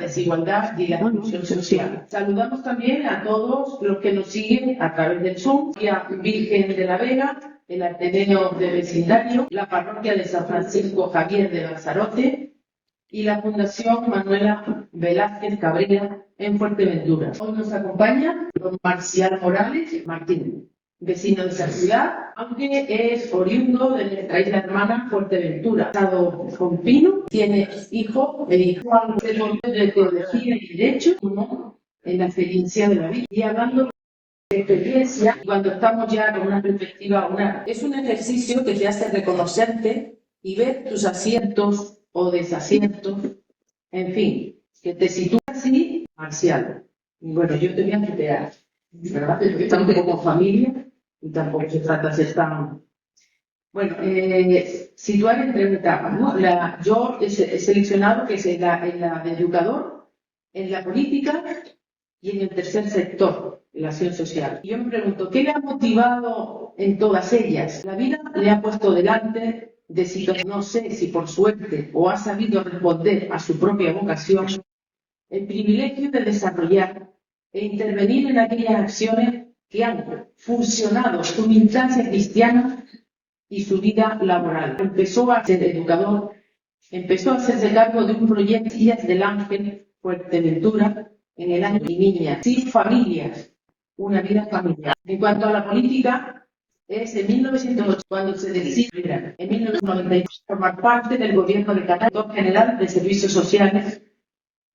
desigualdad y la exclusión social. Saludamos también a todos los que nos siguen a través del Zoom, y a Virgen de la Vega, el Ateneo de Vecindario, la Parroquia de San Francisco Javier de Lanzarote y la Fundación Manuela Velázquez Cabrera en Fuerteventura. Hoy nos acompaña don Marcial Morales Martín, vecino de esa ciudad, aunque es oriundo de nuestra isla hermana Fuerteventura. Casado con Pino, tiene hijo de Teología y Derecho, uno en la experiencia de la vida. Y hablando de experiencia, cuando estamos ya con una perspectiva, es un ejercicio que te hace reconocerte y ver tus aciertos o desaciertos, en fin, que te sitúa así, Marcial. Bueno, yo te voy a tutear, ¿verdad? Estamos como familia y tampoco se trata de ser tan... Bueno, situar en tres etapas, ¿no? Yo he seleccionado que es en la de educador, en la política y en el tercer sector, en la acción social. Y yo me pregunto, ¿qué le ha motivado en todas ellas? La vida le ha puesto delante de situaciones, no sé si por suerte o ha sabido responder a su propia vocación, el privilegio de desarrollar e intervenir en aquellas acciones que han fusionado su militancia cristiana y su vida laboral. Empezó a ser educador, empezó a hacerse cargo de un proyecto Días del Ángel Fuerteventura en el año de niñas, sin familias, una vida familiar. En cuanto a la política, es en 1908 cuando se decide, en 1993, formar parte del gobierno de Canarias, director general de Servicios Sociales,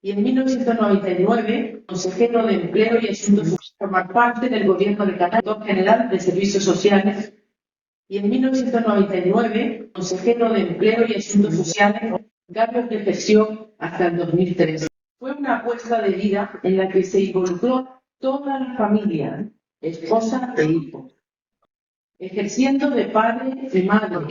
y en 1999, consejero de Empleo y Asuntos Sociales, formar parte del gobierno de Canarias, director general de Servicios Sociales, y en 1999, consejero de Empleo y Asuntos Sociales, cargos de gestión hasta el 2003. Fue una apuesta de vida en la que se involucró toda la familia, esposa e hijos, ejerciendo de padre y madre,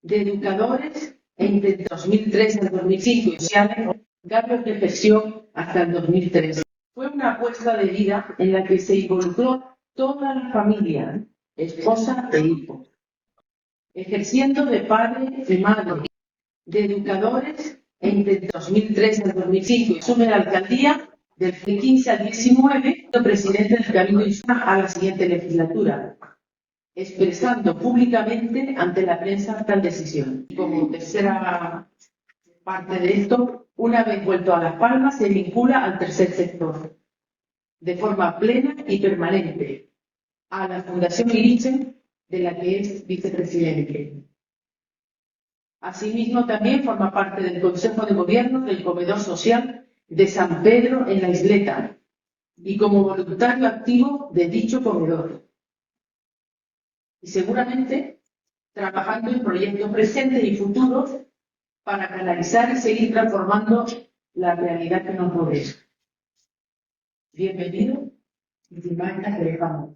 de educadores entre 2003 al 2005 y sociales, cargos de gestión hasta el 2003. Fue una apuesta de vida en la que se involucró toda la familia, esposa e hijos, ejerciendo de padre y madre, de educadores entre 2003 al 2005 y asume la alcaldía del 15 al 19, presidente del Cabildo Insular a la siguiente legislatura, expresando públicamente ante la prensa tal decisión. Y como tercera parte de esto, una vez vuelto a Las Palmas, se vincula al tercer sector, de forma plena y permanente, a la Fundación Irichen, de la que es vicepresidente. Asimismo, también forma parte del Consejo de Gobierno del Comedor Social de San Pedro en la Isleta y como voluntario activo de dicho comedor. Y seguramente trabajando en proyectos presentes y futuros para canalizar y seguir transformando la realidad que nos rodea. Bienvenido y sin más que dejamos.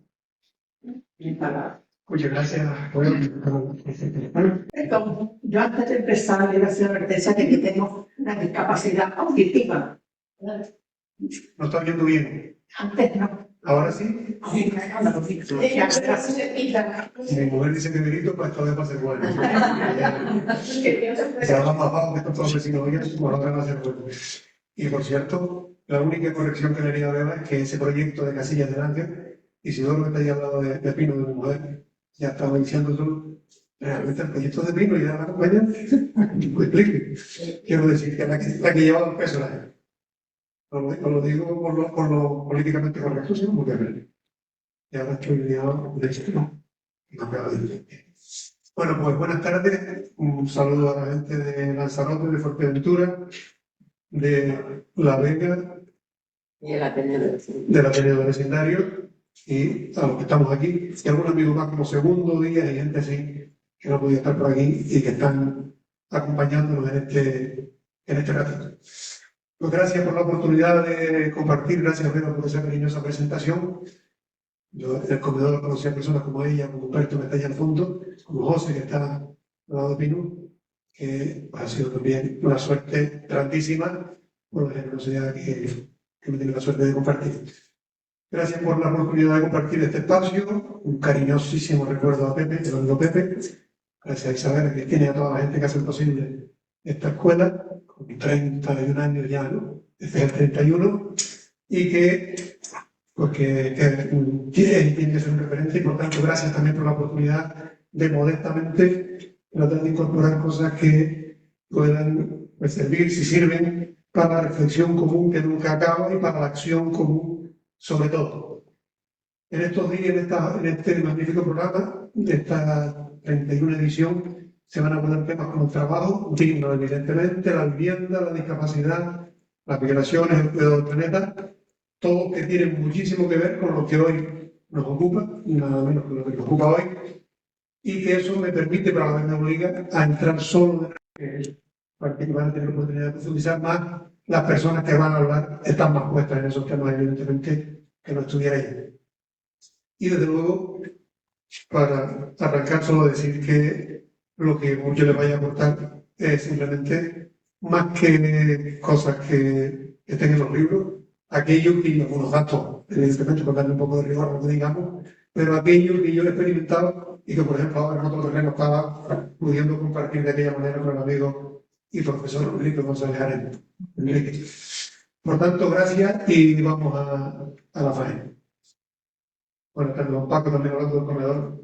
Bien palabras. Muchas gracias. Bueno, yo antes de empezar, quiero hacer referencia de que tengo una discapacidad auditiva. no está oyendo bien. Antes no. Ahora sí. Mi mujer dice que grito, pues todavía va a ser bueno. Se habla más bajo que estos todos los vecinos oyen, pues ahora va a ser bueno. Y por cierto, la única corrección que le haría a Beba es que ese proyecto de Casillas del Ángel, Isidoro que te haya hablado de Pino, de mi mujer, ya estaba diciendo tú, realmente el proyecto de Pino y de la compañía, pues explique. Quiero decir que la que lleva el peso la gente. No lo digo por lo políticamente correcto, sino porque ya la estoy liado de esto, no acaba de decir. Bueno, pues buenas tardes, un saludo a la gente de Lanzarote, de Fuerteventura, de La Vega, Y el Ateneo del Ateneo de Vecindario, y a los que estamos aquí, y algunos amigos más como segundo día y gente así que no podía estar por aquí y que están acompañándonos en este ratito. Pues gracias por la oportunidad de compartir, gracias Pedro por esa cariñosa presentación. Yo en el comedor conocí a personas como ella, como Humberto que está allá al fondo, como José que está al lado de Pino, que ha sido también una suerte grandísima por la generosidad que me tiene la suerte de compartir. Gracias por la oportunidad de compartir este espacio, un cariñosísimo recuerdo a Pepe, el amigo Pepe, gracias a Isabel, a Cristina y a toda la gente que hace posible esta escuela, con 31 años ya, ¿no? este es el 31, y que tiene que ser un referente, y por tanto, gracias también por la oportunidad de modestamente tratar de incorporar cosas que puedan servir, si sirven, para la reflexión común que nunca acaba y para la acción común sobre todo. En estos días, en este magnífico programa, de esta 31 edición, se van a poner temas como el trabajo digno, evidentemente, la vivienda, la discapacidad, las migraciones, el cuidado del planeta, todo que tiene muchísimo que ver con lo que hoy nos ocupa, nada menos que lo que nos ocupa hoy, y que eso me permite, pero a la vez me obliga a entrar solo porque van a tener la oportunidad de profundizar más. Las personas que van a hablar están más puestas en esos temas, evidentemente, que no estuviera ella. Y desde luego, para arrancar, solo decir que lo que yo les vaya a aportar es simplemente, más que cosas que estén en los libros, aquello que, algunos datos, evidentemente, por darle un poco de rigor a lo que digamos, pero aquello que yo he experimentado y que, por ejemplo, ahora en otro terreno estaba pudiendo compartir de aquella manera con el amigo y profesor Enrique González Arena. Por tanto, gracias y vamos a la faena. Bueno, don Paco también hablando del comedor,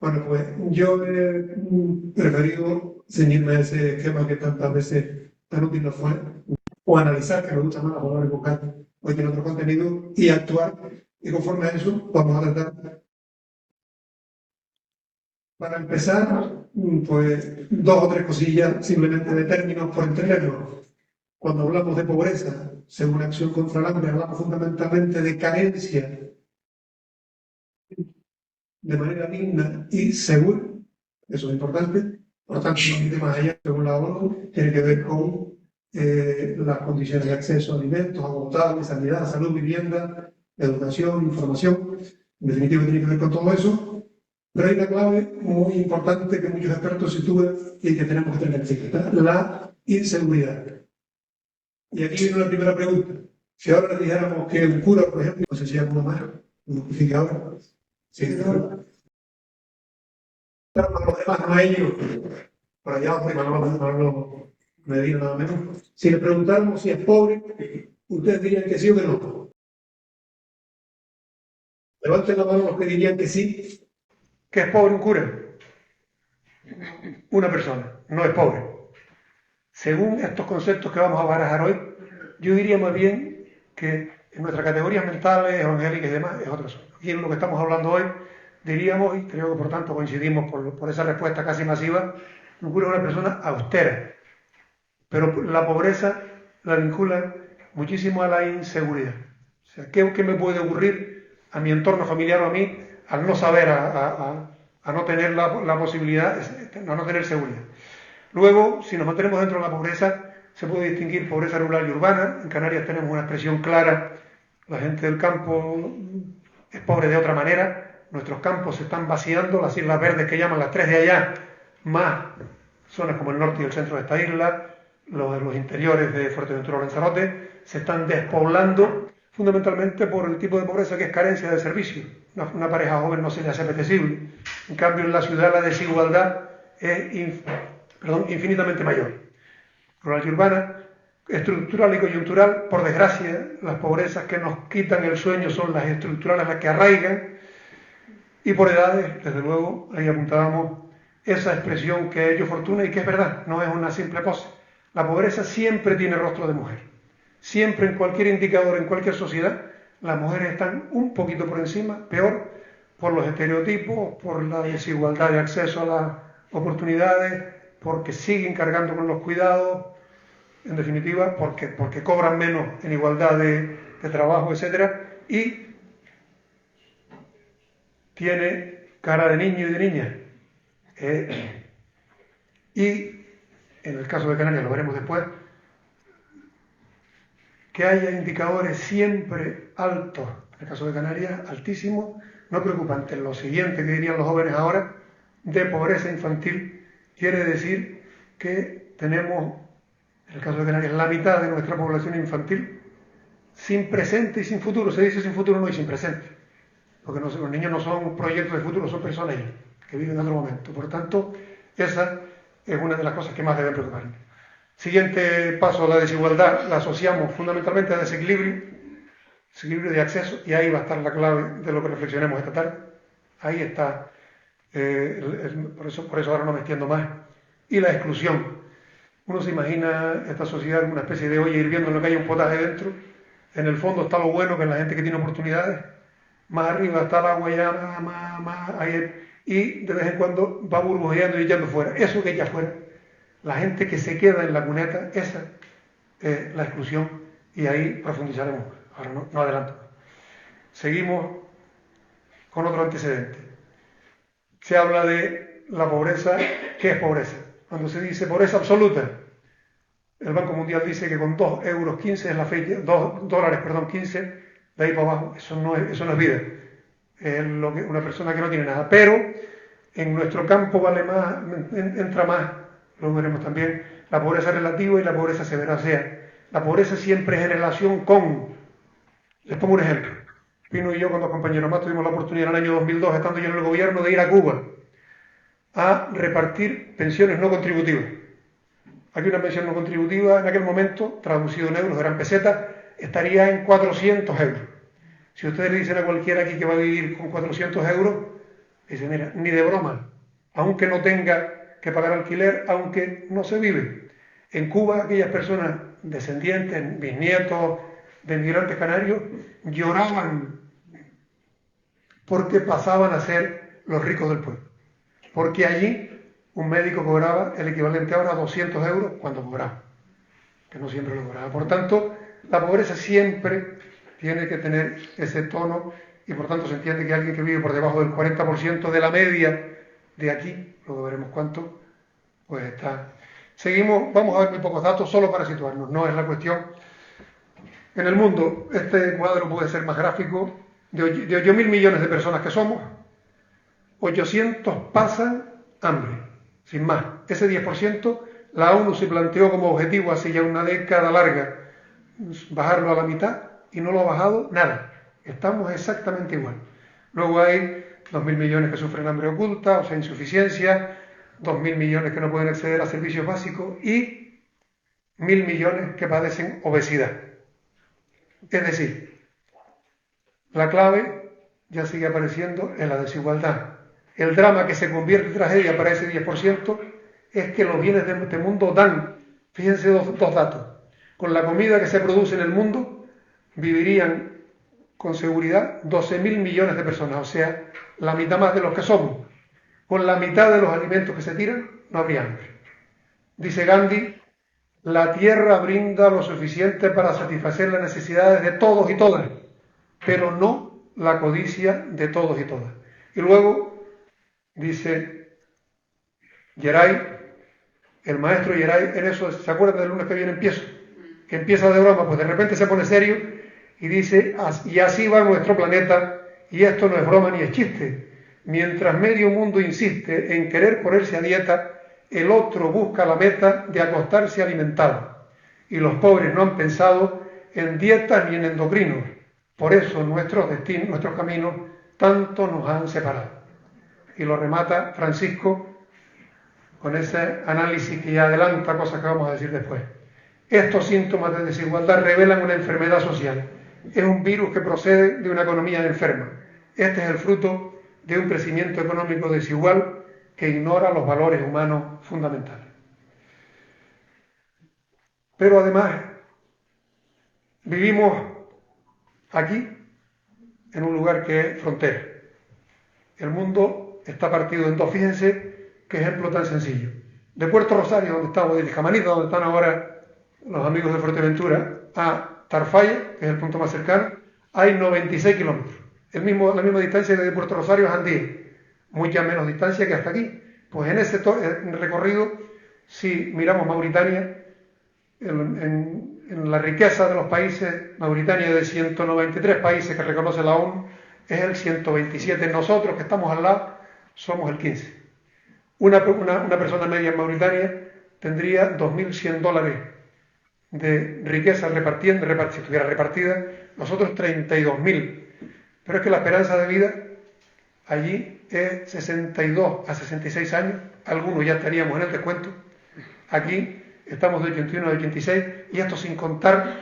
Bueno, pues yo he preferido ceñirme a ese esquema que tantas veces tan útil nos fue, o analizar, que me gusta más la palabra buscar, hoy tiene otro contenido, y actuar, y conforme a eso vamos a tratar. Para empezar, pues 2 o 3 cosillas simplemente de términos por entenderlo. Cuando hablamos de pobreza, según Acción contra el Hambre, hablamos fundamentalmente de carencia de manera digna y segura, eso es importante. Por tanto, no iré más allá, según la ONU, tiene que ver con las condiciones de acceso a alimentos, agua potable, sanidad, salud, vivienda, educación, información. En definitiva, tiene que ver con todo eso. Pero hay una clave muy importante que muchos expertos sitúan y que tenemos que tener en cuenta: la inseguridad. Y aquí viene una primera pregunta. Si ahora dijéramos que un cura, por ejemplo, no sé si hay alguno más, lo justifica ahora. Sí, pero a los demás, no a ellos, por allá arriba no me digan nada menos. Si le preguntáramos si es pobre, ustedes dirían que sí o que no. Levanten la mano los que dirían que sí. ¿Qué es pobre un cura? Una persona, no es pobre. Según estos conceptos que vamos a barajar hoy, yo diría más bien que en nuestras categorías mentales, evangélicas y demás, es otra cosa. Y en lo que estamos hablando hoy, diríamos, y creo que por tanto coincidimos por esa respuesta casi masiva, un cura es una persona austera. Pero la pobreza la vincula muchísimo a la inseguridad. O sea, ¿qué me puede ocurrir a mi entorno familiar o a mí al no saber, a no tener la posibilidad, a no tener seguridad? Luego, si nos mantenemos dentro de la pobreza, se puede distinguir pobreza rural y urbana. En Canarias tenemos una expresión clara: la gente del campo es pobre de otra manera. Nuestros campos se están vaciando, las islas verdes que llaman las 3 de allá, más zonas como el norte y el centro de esta isla, los interiores de Fuerteventura o Lanzarote, se están despoblando fundamentalmente por el tipo de pobreza que es carencia de servicios. Una pareja joven no se le hace apetecible. En cambio, en la ciudad la desigualdad es infinitamente mayor. Rural y urbana, estructural y coyuntural. Por desgracia, las pobrezas que nos quitan el sueño son las estructurales, las que arraigan. Y por edades, desde luego, ahí apuntábamos esa expresión que es hecho fortuna y que es verdad, no es una simple pose. La pobreza siempre tiene rostro de mujer. Siempre, en cualquier indicador, en cualquier sociedad, las mujeres están un poquito por encima, peor, por los estereotipos, por la desigualdad de acceso a las oportunidades, porque siguen cargando con los cuidados, en definitiva, porque cobran menos en igualdad de trabajo, etc. Y tiene cara de niño y de niña. Y en el caso de Canarias, lo veremos después, que haya indicadores siempre altos, en el caso de Canarias, altísimos, no preocupantes. Lo siguiente que dirían los jóvenes ahora, de pobreza infantil, quiere decir que tenemos, en el caso de Canarias, la mitad de nuestra población infantil sin presente y sin futuro. Se dice sin futuro, no, y sin presente, porque los niños no son proyectos de futuro, son personas que viven en otro momento. Por tanto, esa es una de las cosas que más deben preocuparnos. Siguiente paso, la desigualdad, la asociamos fundamentalmente a desequilibrio de acceso, y ahí va a estar la clave de lo que reflexionemos esta tarde. Ahí está, por eso ahora no me extiendo más. Y la exclusión. Uno se imagina esta sociedad como una especie de olla hirviendo en lo que hay un potaje dentro. En el fondo está lo bueno, que es la gente que tiene oportunidades. Más arriba está el agua ya, y de vez en cuando va burbujeando y echando fuera. Eso que echa fuera, la gente que se queda en la cuneta, esa es la exclusión, y ahí profundizaremos. Ahora no adelanto. Seguimos con otro antecedente. Se habla de la pobreza. ¿Qué es pobreza? Cuando se dice pobreza absoluta, el Banco Mundial dice que con 2,15 euros es la fecha, $2.15, de ahí para abajo, eso no es vida. Es una persona que no tiene nada. Pero en nuestro campo vale más, entra más, lo veremos también, la pobreza relativa y la pobreza severa. O sea, la pobreza siempre es en relación con. Les pongo un ejemplo. Pino y yo, con dos compañeros más, tuvimos la oportunidad en el año 2002, estando yo en el gobierno, de ir a Cuba a repartir pensiones no contributivas. Aquí una pensión no contributiva, en aquel momento, traducido en euros, eran pesetas, estaría en 400 euros. Si ustedes le dicen a cualquiera aquí que va a vivir con 400 euros, dice, mira, ni de broma, aunque no tenga que pagar alquiler, aunque no se vive. En Cuba, aquellas personas descendientes, bisnietos de inmigrantes canarios, lloraban porque pasaban a ser los ricos del pueblo. Porque allí un médico cobraba el equivalente ahora a 200 euros cuando cobraba, que no siempre lo cobraba. Por tanto, la pobreza siempre tiene que tener ese tono, y por tanto se entiende que alguien que vive por debajo del 40% de la media de aquí, luego veremos cuánto, pues está. Seguimos, vamos a ver muy pocos datos solo para situarnos, no es la cuestión. En el mundo, este cuadro puede ser más gráfico, de 8.000 millones de personas que somos, 800 pasan hambre, sin más. Ese 10%, la ONU se planteó como objetivo hace ya una década larga bajarlo a la mitad, y no lo ha bajado nada. Estamos exactamente igual. Luego hay 2.000 millones que sufren hambre oculta, o sea, insuficiencia, 2.000 millones que no pueden acceder a servicios básicos, y 1.000 millones que padecen obesidad. Es decir, la clave ya sigue apareciendo en la desigualdad. El drama que se convierte en tragedia para ese 10% es que los bienes de este mundo dan, fíjense dos datos, con la comida que se produce en el mundo vivirían con seguridad 12.000 millones de personas, o sea, la mitad más de los que somos. Con la mitad de los alimentos que se tiran no habría hambre. Dice Gandhi, la tierra brinda lo suficiente para satisfacer las necesidades de todos y todas, pero no la codicia de todos y todas. Y luego dice Geray, el maestro Geray, en eso, ¿se acuerdan del lunes que viene empiezo? Que empieza de broma, pues de repente se pone serio y dice, y así va nuestro planeta, y esto no es broma ni es chiste. Mientras medio mundo insiste en querer ponerse a dieta, el otro busca la meta de acostarse alimentado. Y los pobres no han pensado en dietas ni en endocrinos. Por eso nuestros destinos, nuestros caminos, tanto nos han separado. Y lo remata Francisco con ese análisis que ya adelanta cosas que vamos a decir después. Estos síntomas de desigualdad revelan una enfermedad social. Es un virus que procede de una economía enferma. Este es el fruto de un crecimiento económico desigual que ignora los valores humanos fundamentales. Pero además, vivimos aquí, en un lugar que es frontera. El mundo está partido en dos. Fíjense qué ejemplo tan sencillo. De Puerto Rosario, donde estamos, de Camanita, donde están ahora los amigos de Fuerteventura, a Tarfaya, que es el punto más cercano, hay 96 kilómetros. La misma distancia de Puerto Rosario a Andía, mucha menos distancia que hasta aquí. Pues en ese recorrido, si miramos Mauritania, en la riqueza de los países, Mauritania de 193 países que reconoce la ONU, es el 127. Nosotros, que estamos al lado, somos el 15. Una persona media en Mauritania tendría $2.100 de riqueza si estuviera repartida, nosotros 32.000. Pero es que la esperanza de vida allí es 62 a 66 años, algunos ya estaríamos en el descuento. Aquí estamos de 81 a 86, y esto sin contar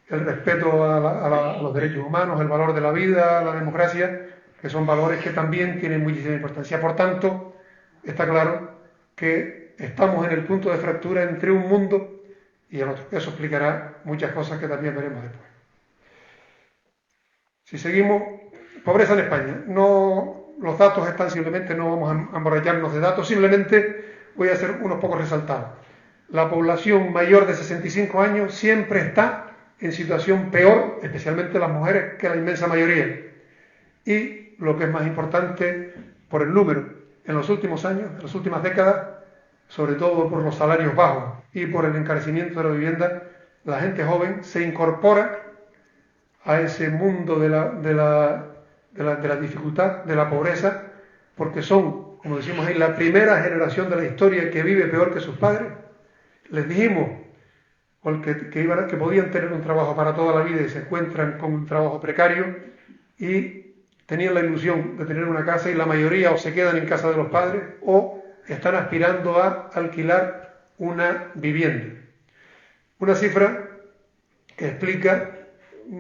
el respeto a los derechos humanos, el valor de la vida, la democracia, que son valores que también tienen muchísima importancia. Por tanto, está claro que estamos en el punto de fractura entre un mundo y el otro. Eso explicará muchas cosas que también veremos después. Si seguimos, pobreza en España. Los datos están simplemente, no vamos a emborracharnos de datos, simplemente voy a hacer unos pocos resultados. La población mayor de 65 años siempre está en situación peor, especialmente las mujeres, que la inmensa mayoría. Y lo que es más importante, por el número, en los últimos años, en las últimas décadas, sobre todo por los salarios bajos y por el encarecimiento de la vivienda, la gente joven se incorpora a ese mundo de la dificultad, de la pobreza, porque son, como decimos ahí, la primera generación de la historia que vive peor que sus padres. Les dijimos que podían tener un trabajo para toda la vida y se encuentran con un trabajo precario y tenían la ilusión de tener una casa, y la mayoría o se quedan en casa de los padres o están aspirando a alquilar una vivienda. Una cifra que explica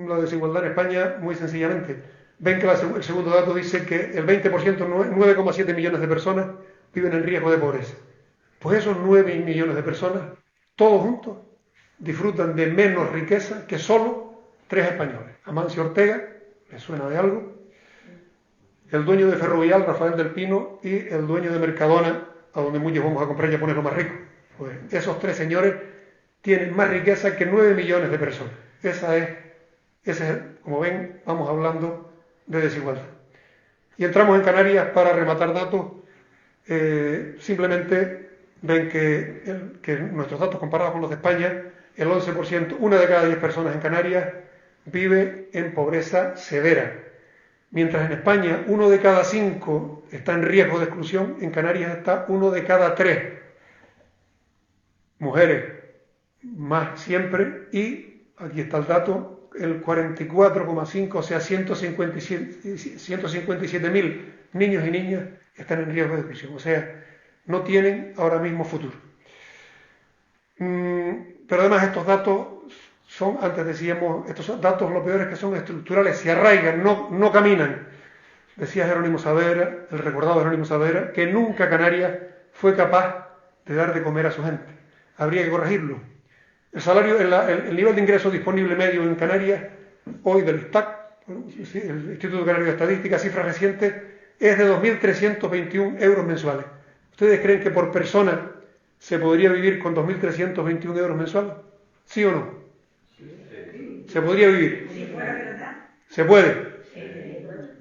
la desigualdad en España muy sencillamente. Ven que el segundo dato dice que el 20%, 9,7 millones de personas, viven en riesgo de pobreza. Pues esos 9 millones de personas, todos juntos, disfrutan de menos riqueza que solo 3 españoles. Amancio Ortega, ¿les suena de algo? El dueño de Ferrovial, Rafael del Pino, y el dueño de Mercadona, a donde muchos vamos a comprar y a ponerlo más rico. Pues esos 3 señores tienen más riqueza que 9 millones de personas. Ese es, como ven, vamos hablando de desigualdad. Y entramos en Canarias para rematar datos. Simplemente ven que nuestros datos comparados con los de España, el 11%, 1 de cada 10 personas en Canarias vive en pobreza severa. Mientras en España 1 de cada 5 está en riesgo de exclusión, en Canarias está 1 de cada 3. Mujeres más siempre, y aquí está el dato, el 44,5, o sea, 157.000 niños y niñas están en riesgo de exclusión. O sea, no tienen ahora mismo futuro. Pero además estos datos son, antes decíamos, estos datos lo peor es que son estructurales, se arraigan, no caminan. Decía Jerónimo Saavedra, el recordado Jerónimo Saavedra, que nunca Canarias fue capaz de dar de comer a su gente. Habría que corregirlo. El nivel de ingreso disponible medio en Canarias, hoy del ISTAC, el Instituto Canario de Estadística, cifras recientes, es de 2.321 euros mensuales. ¿Ustedes creen que por persona se podría vivir con 2.321 euros mensuales? ¿Sí o no? ¿Se podría vivir? ¿Se puede?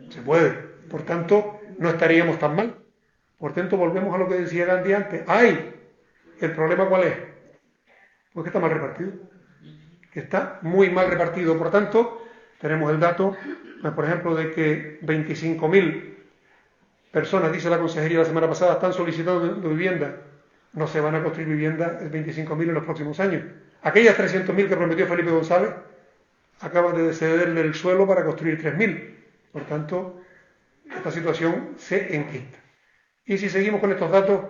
Se puede. Por tanto, no estaríamos tan mal. Por tanto, volvemos a lo que decía Gandhi antes. ¡Ay! ¿El problema cuál es? Pues que está mal repartido. Que está muy mal repartido. Por tanto, tenemos el dato, por ejemplo, de que 25.000 personas, dice la consejería la semana pasada, están solicitando vivienda. No se van a construir viviendas 25.000 en los próximos años. Aquellas 300.000 que prometió Felipe González acaban de cederle el suelo para construir 3.000. Por tanto, esta situación se enquista. Y si seguimos con estos datos,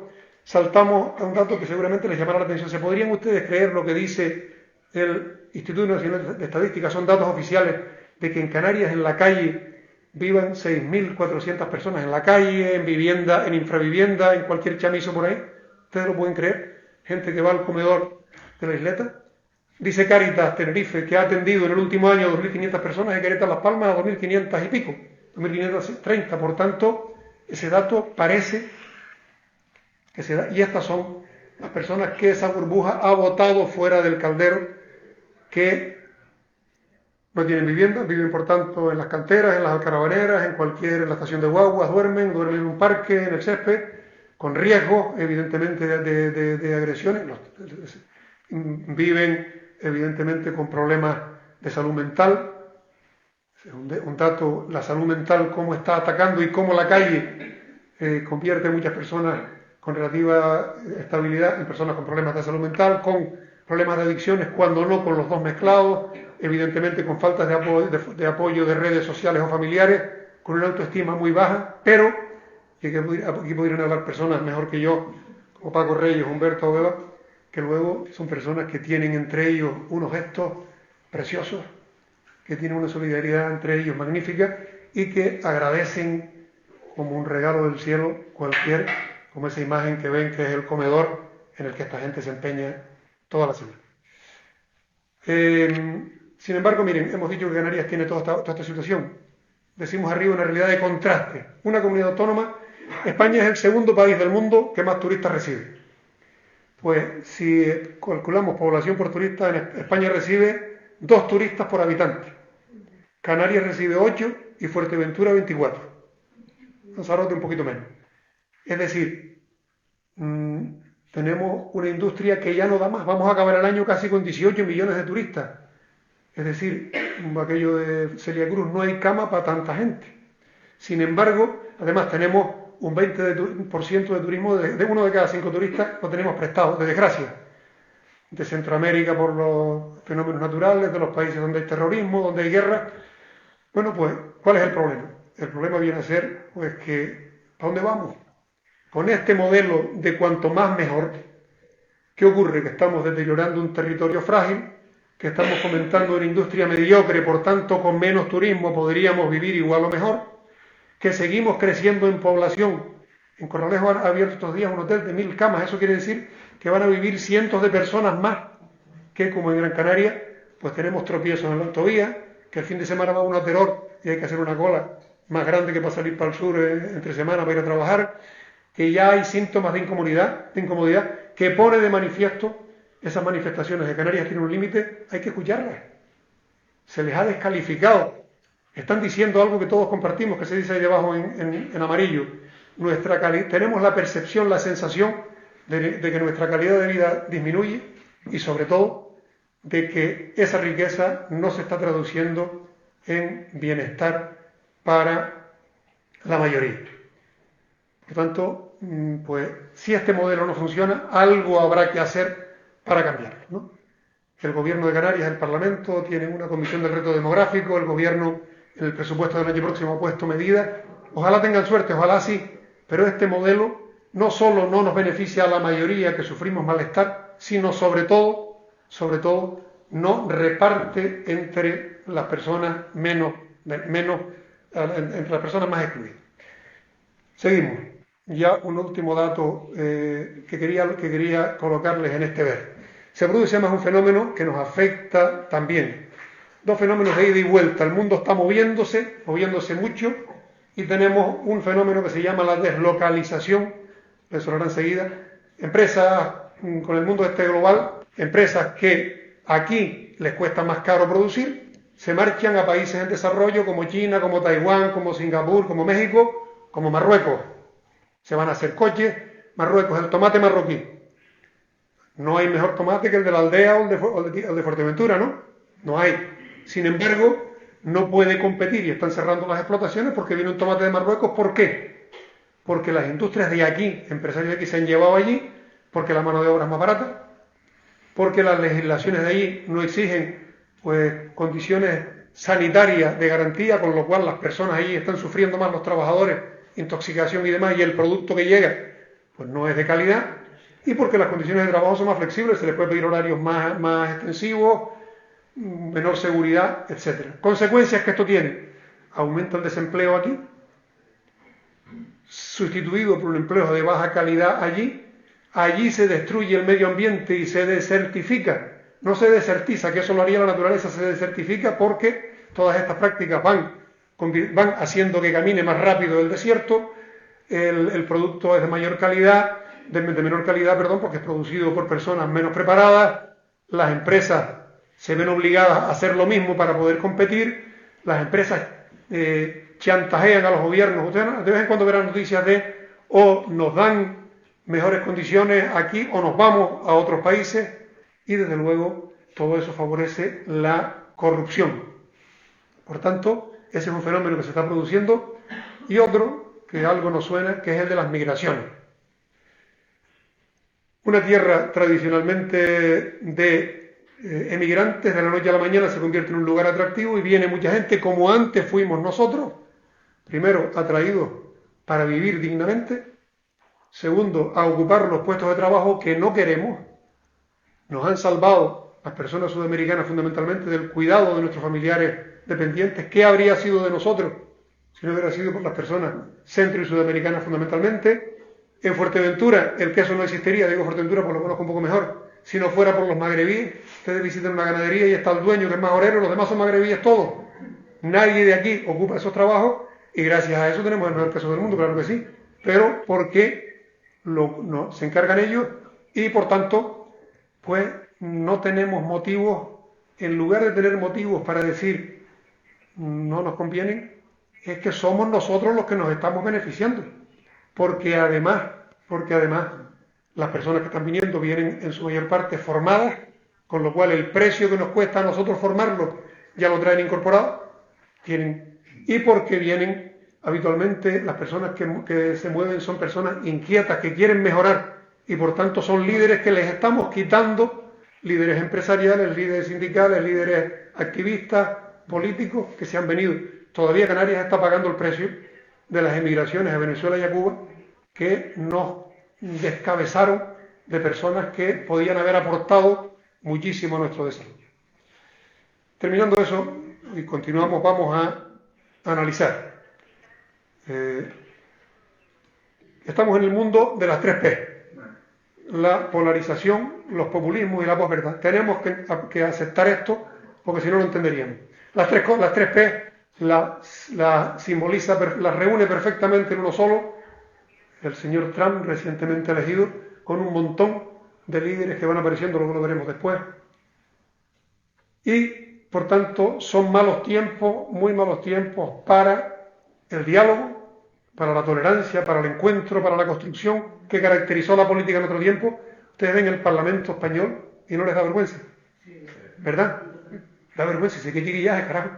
saltamos a un dato que seguramente les llamará la atención. ¿Se podrían ustedes creer lo que dice el Instituto Nacional de Estadística? Son datos oficiales de que en Canarias, en la calle, vivan 6.400 personas en la calle, en vivienda, en infravivienda, en cualquier chamizo por ahí. ¿Ustedes lo pueden creer? Gente que va al comedor de la isleta. Dice Cáritas Tenerife que ha atendido en el último año a 2.500 personas, en Querétaro Las Palmas a 2.500 y pico, 2.530. Por tanto, ese dato parece que se da. Y estas son las personas que esa burbuja ha botado fuera del caldero, que no tienen vivienda, viven por tanto en las canteras, en las alcarabaneras, en la estación de guaguas, duermen en un parque, en el césped, con riesgo, evidentemente, de agresiones. Viven, evidentemente, con problemas de salud mental. Un dato, la salud mental, cómo está atacando y cómo la calle convierte a muchas personas con relativa estabilidad en personas con problemas de salud mental, con problemas de adicciones, cuando no con los dos mezclados, evidentemente con faltas de apoyo de redes sociales o familiares, con una autoestima muy baja, pero aquí podrían hablar personas mejor que yo, como Paco Reyes, Humberto Obeda, que luego son personas que tienen entre ellos unos gestos preciosos, que tienen una solidaridad entre ellos magnífica y que agradecen como un regalo del cielo como esa imagen que ven que es el comedor en el que esta gente se empeña toda la semana. Sin embargo, miren, hemos dicho que Canarias tiene toda esta situación. Decimos arriba una realidad de contraste. Una comunidad autónoma, España es el segundo país del mundo que más turistas recibe. Pues si calculamos población por turista, España recibe 2 turistas por habitante. Canarias recibe 8 y Fuerteventura 24. Lanzarote un poquito menos. Es decir, tenemos una industria que ya no da más. Vamos a acabar el año casi con 18 millones de turistas. Es decir, aquello de Celia Cruz, no hay cama para tanta gente. Sin embargo, además tenemos un 20% de turismo, de 1 de cada 5 turistas lo tenemos prestado, de desgracia. De Centroamérica por los fenómenos naturales, de los países donde hay terrorismo, donde hay guerra. Bueno, pues, ¿cuál es el problema? El problema viene a ser, pues, que ¿a dónde vamos? Con este modelo de cuanto más mejor, ¿qué ocurre? Que estamos deteriorando un territorio frágil, que estamos fomentando una industria mediocre, por tanto, con menos turismo podríamos vivir igual o mejor, que seguimos creciendo en población. En Corralejo han abierto estos días un hotel de 1000 camas, eso quiere decir que van a vivir cientos de personas más, que como en Gran Canaria, pues tenemos tropiezos en la autovía, que el fin de semana va uno a Teror y hay que hacer una cola más grande que para salir para el sur entre semana para ir a trabajar, que ya hay síntomas de incomodidad que pone de manifiesto esas manifestaciones de Canarias tienen un límite, hay que escucharlas. Se les ha descalificado. Están diciendo algo que todos compartimos, que se dice ahí debajo en amarillo. Tenemos la percepción, la sensación de que nuestra calidad de vida disminuye y sobre todo de que esa riqueza no se está traduciendo en bienestar para la mayoría. Por tanto, pues si este modelo no funciona, algo habrá que hacer para cambiarlo, ¿no? El gobierno de Canarias, el Parlamento, tienen una comisión del reto demográfico, el gobierno en el presupuesto del año próximo ha puesto medidas, ojalá tengan suerte, ojalá sí, pero este modelo no solo no nos beneficia a la mayoría que sufrimos malestar, sino sobre todo, no reparte entre las personas entre las personas más excluidas. Seguimos. Ya un último dato que quería colocarles en este ver. Se produce además un fenómeno que nos afecta también. 2 fenómenos de ida y vuelta. El mundo está moviéndose mucho, y tenemos un fenómeno que se llama la deslocalización, eso lo harán enseguida. Empresas con el mundo global, empresas que aquí les cuesta más caro producir, se marchan a países en desarrollo como China, como Taiwán, como Singapur, como México, como Marruecos. Se van a hacer coches. Marruecos, el tomate marroquí. No hay mejor tomate que el de la aldea o el de Fuerteventura, ¿no? No hay. Sin embargo, no puede competir y están cerrando las explotaciones porque viene un tomate de Marruecos. ¿Por qué? Porque las industrias de aquí, empresarios de aquí se han llevado allí, porque la mano de obra es más barata, porque las legislaciones de allí no exigen pues condiciones sanitarias de garantía, con lo cual las personas allí están sufriendo más, los trabajadores, intoxicación y demás, y el producto que llega pues no es de calidad, y porque las condiciones de trabajo son más flexibles, se les puede pedir horarios más extensivos, menor seguridad, etc. Consecuencias que esto tiene: aumenta el desempleo aquí, sustituido por un empleo de baja calidad allí se destruye el medio ambiente y se desertifica, no se desertiza, que eso lo haría la naturaleza, se desertifica porque todas estas prácticas van haciendo que camine más rápido el desierto, el producto es de menor calidad, porque es producido por personas menos preparadas, las empresas se ven obligadas a hacer lo mismo para poder competir, las empresas chantajean a los gobiernos. Ustedes de vez en cuando verán noticias de o nos dan mejores condiciones aquí o nos vamos a otros países, y desde luego todo eso favorece la corrupción. Por tanto, ese es un fenómeno que se está produciendo, y otro que algo nos suena, que es el de las migraciones. Una tierra tradicionalmente de emigrantes, de la noche a la mañana se convierte en un lugar atractivo y viene mucha gente como antes fuimos nosotros, primero atraídos para vivir dignamente, segundo a ocupar los puestos de trabajo que no queremos, nos han salvado las personas sudamericanas fundamentalmente del cuidado de nuestros familiares dependientes. ¿Qué habría sido de nosotros si no hubiera sido por las personas centro y sudamericanas fundamentalmente? En Fuerteventura el queso no existiría, digo Fuerteventura porque lo conozco un poco mejor, si no fuera por los magrebíes. Ustedes visitan una ganadería y está el dueño que es majorero, los demás son magrebíes todos. Nadie de aquí ocupa esos trabajos y gracias a eso tenemos el mejor queso del mundo, claro que sí, pero porque se encargan ellos y por tanto pues no tenemos motivos, en lugar de tener motivos para decir no nos convienen, es que somos nosotros los que nos estamos beneficiando, porque además las personas que están viniendo vienen en su mayor parte formadas, con lo cual el precio que nos cuesta a nosotros formarlos ya lo traen incorporado, y porque vienen habitualmente las personas que se mueven son personas inquietas, que quieren mejorar, y por tanto son líderes que les estamos quitando, líderes empresariales, líderes sindicales, líderes activistas, políticos que se han venido. Todavía Canarias está pagando el precio de las emigraciones a Venezuela y a Cuba, que nos descabezaron de personas que podían haber aportado muchísimo a nuestro desarrollo. Terminando eso, y continuamos, vamos a analizar. Estamos en el mundo de las 3P. La polarización, los populismos y la posverdad. Tenemos que aceptar esto, porque si no lo entenderíamos. Las 3P la simboliza, las reúne perfectamente en uno solo el señor Trump, recientemente elegido, con un montón de líderes que van apareciendo, luego lo veremos después. Y, por tanto, son malos tiempos, muy malos tiempos para el diálogo, para la tolerancia, para el encuentro, para la construcción que caracterizó la política en otro tiempo. Ustedes ven el Parlamento español y no les da vergüenza, ¿verdad? Da vergüenza, dice, qué chiquillaje, carajo.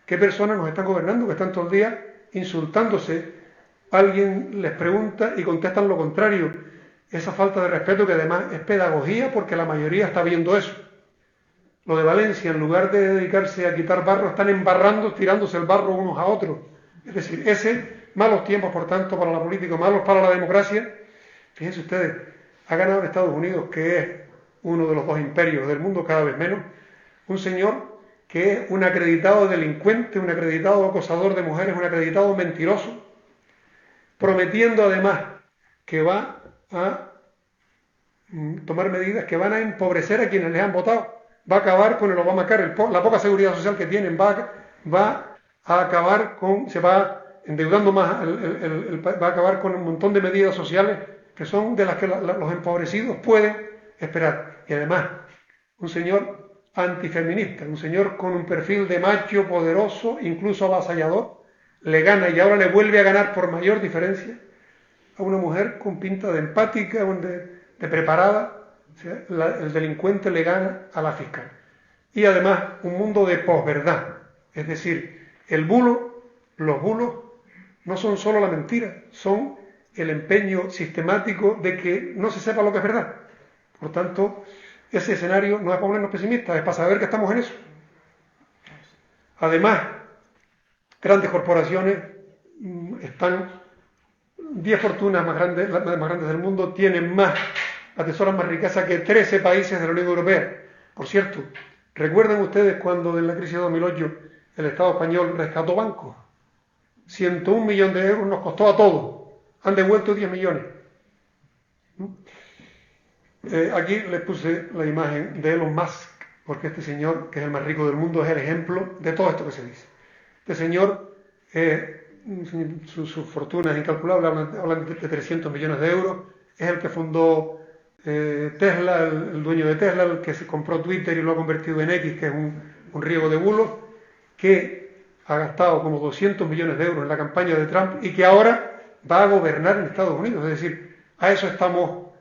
¿Qué personas nos están gobernando que están todo el día insultándose? Alguien les pregunta y contestan lo contrario. Esa falta de respeto, que además es pedagogía, porque la mayoría está viendo eso. Lo de Valencia, en lugar de dedicarse a quitar barro, están embarrando, tirándose el barro unos a otros. Es decir, malos tiempos, por tanto, para la política, malos para la democracia. Fíjense ustedes, ha ganado en Estados Unidos, que es uno de los dos imperios del mundo, cada vez menos, un señor que es un acreditado delincuente, un acreditado acosador de mujeres, un acreditado mentiroso, prometiendo además que va a tomar medidas que van a empobrecer a quienes les han votado. Va a acabar con el Obamacare, la poca seguridad social que tienen, va a acabar con, se va endeudando más, va a acabar con un montón de medidas sociales que son de las que los empobrecidos pueden esperar. Y además, un señor antifeminista, un señor con un perfil de macho poderoso, incluso avasallador, le gana y ahora le vuelve a ganar por mayor diferencia a una mujer con pinta de empática, de preparada. O sea, el delincuente le gana a la fiscal. Y además un mundo de posverdad, es decir, el bulo, los bulos no son solo la mentira, son el empeño sistemático de que no se sepa lo que es verdad. Por tanto, ese escenario no es para ponernos pesimistas, es para saber que estamos en eso. Además, grandes corporaciones están, 10 fortunas las más grandes del mundo tienen más, atesoran más riqueza que 13 países de la Unión Europea. Por cierto, ¿recuerdan ustedes cuando en la crisis de 2008 el Estado español rescató bancos? 101 millones de euros nos costó a todos, han devuelto 10 millones. Aquí les puse la imagen de Elon Musk, porque este señor, que es el más rico del mundo, es el ejemplo de todo esto que se dice. Este señor, sus fortunas incalculables, hablan de 300 millones de euros, es el que fundó Tesla, el dueño de Tesla, el que se compró Twitter y lo ha convertido en X, que es un riego de bulos, que ha gastado como 200 millones de euros en la campaña de Trump y que ahora va a gobernar en Estados Unidos. Es decir, a eso estamos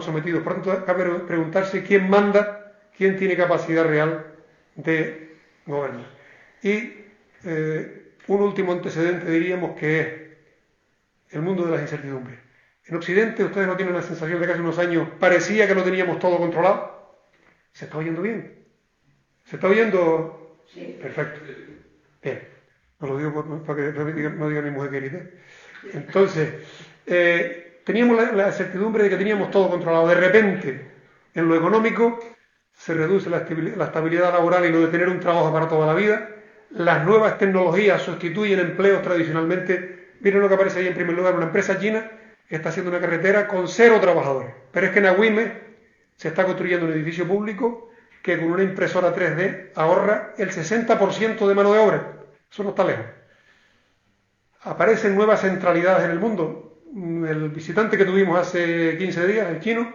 sometidos. Por tanto, cabe preguntarse quién manda, quién tiene capacidad real de gobernar. Y un último antecedente diríamos que es el mundo de las incertidumbres. En Occidente, ustedes no tienen la sensación de que hace unos años parecía que lo teníamos todo controlado. ¿Se está oyendo bien? ¿Se está oyendo? Sí. Perfecto. Bien. No lo digo para que no diga mi mujer querida. Entonces, teníamos la certidumbre de que teníamos todo controlado. De repente, En lo económico, se reduce la estabilidad laboral y lo de tener un trabajo para toda la vida. Las nuevas tecnologías sustituyen empleos tradicionalmente. Miren lo que aparece ahí en primer lugar, una empresa china está haciendo una carretera con 0 trabajadores. Pero es que en Agüime se está construyendo un edificio público que con una impresora 3D ahorra el 60% de mano de obra. Eso no está lejos. Aparecen nuevas centralidades en el mundo. El visitante que tuvimos hace 15 días, el chino,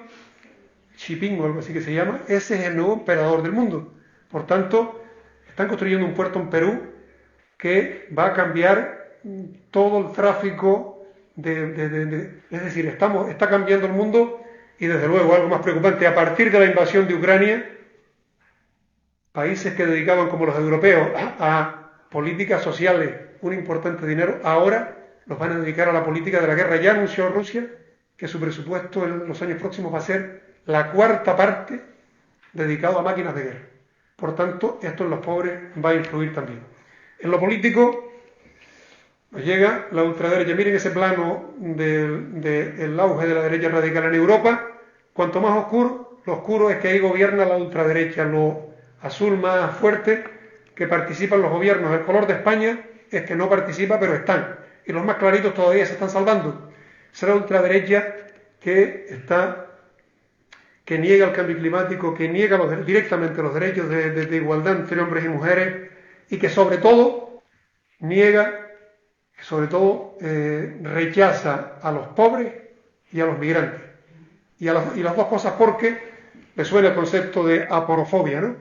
Xi Jinping o algo así que se llama, ese es el nuevo emperador del mundo. Por tanto, están construyendo un puerto en Perú que va a cambiar todo el tráfico es decir, está cambiando el mundo y desde luego algo más preocupante, a partir de la invasión de Ucrania, países que dedicaban como los europeos a políticas sociales un importante dinero, ahora los van a dedicar a la política de la guerra. Ya anunció Rusia que su presupuesto en los años próximos va a ser la 4ª parte dedicado a máquinas de guerra. Por tanto, esto en los pobres va a influir también. En lo político, nos llega la ultraderecha. Miren ese plano del auge de la derecha radical en Europa. Cuanto más oscuro, lo oscuro es que ahí gobierna la ultraderecha. Lo azul más fuerte, que participan los gobiernos. El color de España es que no participa, pero están. Y los más claritos todavía se están salvando. Será la ultraderecha que niega el cambio climático, que niega directamente los derechos de igualdad entre hombres y mujeres y que sobre todo rechaza a los pobres y a los migrantes. Y las dos cosas porque le suena el concepto de aporofobia, ¿no?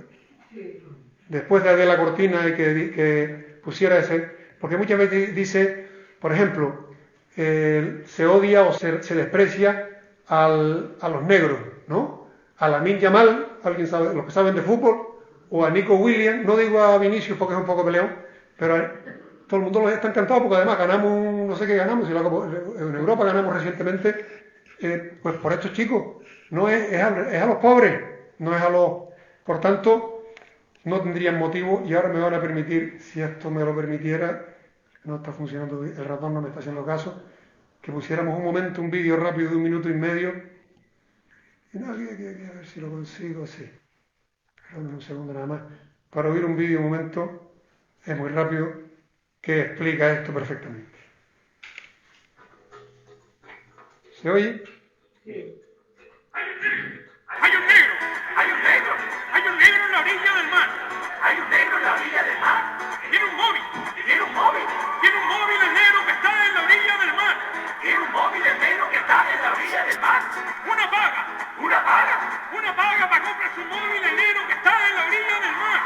Después de Adela Cortina y que pusiera ese, porque muchas veces dice, por ejemplo, se odia o se desprecia a los negros, ¿no? A Lamine Yamal, alguien sabe, los que saben de fútbol, o a Nico Williams, no digo a Vinicius porque es un poco peleón, pero todo el mundo los está encantado porque además ganamos, no sé qué ganamos, en Europa ganamos recientemente, pues por estos chicos, no es a los pobres, no es a los, por tanto, no tendrían motivo y ahora me van a permitir, si esto me lo permitiera, no está funcionando, el ratón no me está haciendo caso, que pusiéramos un momento, un vídeo rápido de 1 minuto y medio. Y no, a ver si lo consigo, sí. Espérame un segundo nada más. Para oír un vídeo un momento, es muy rápido, que explica esto perfectamente. ¿Se oye? Sí. ¡Hay un negro! ¡Hay un negro! ¡Hay un negro en la orilla del mar! ¡Hay un negro en la orilla del mar! ¡Tiene un móvil! ¡Tiene un móvil! ¡Tiene un móvil el negro que está en la orilla del mar! ¡Tiene un móvil el negro que está en la orilla del mar! ¡Una paga! ¡Una paga! ¡Una paga para comprar su móvil el negro que está en la orilla del mar!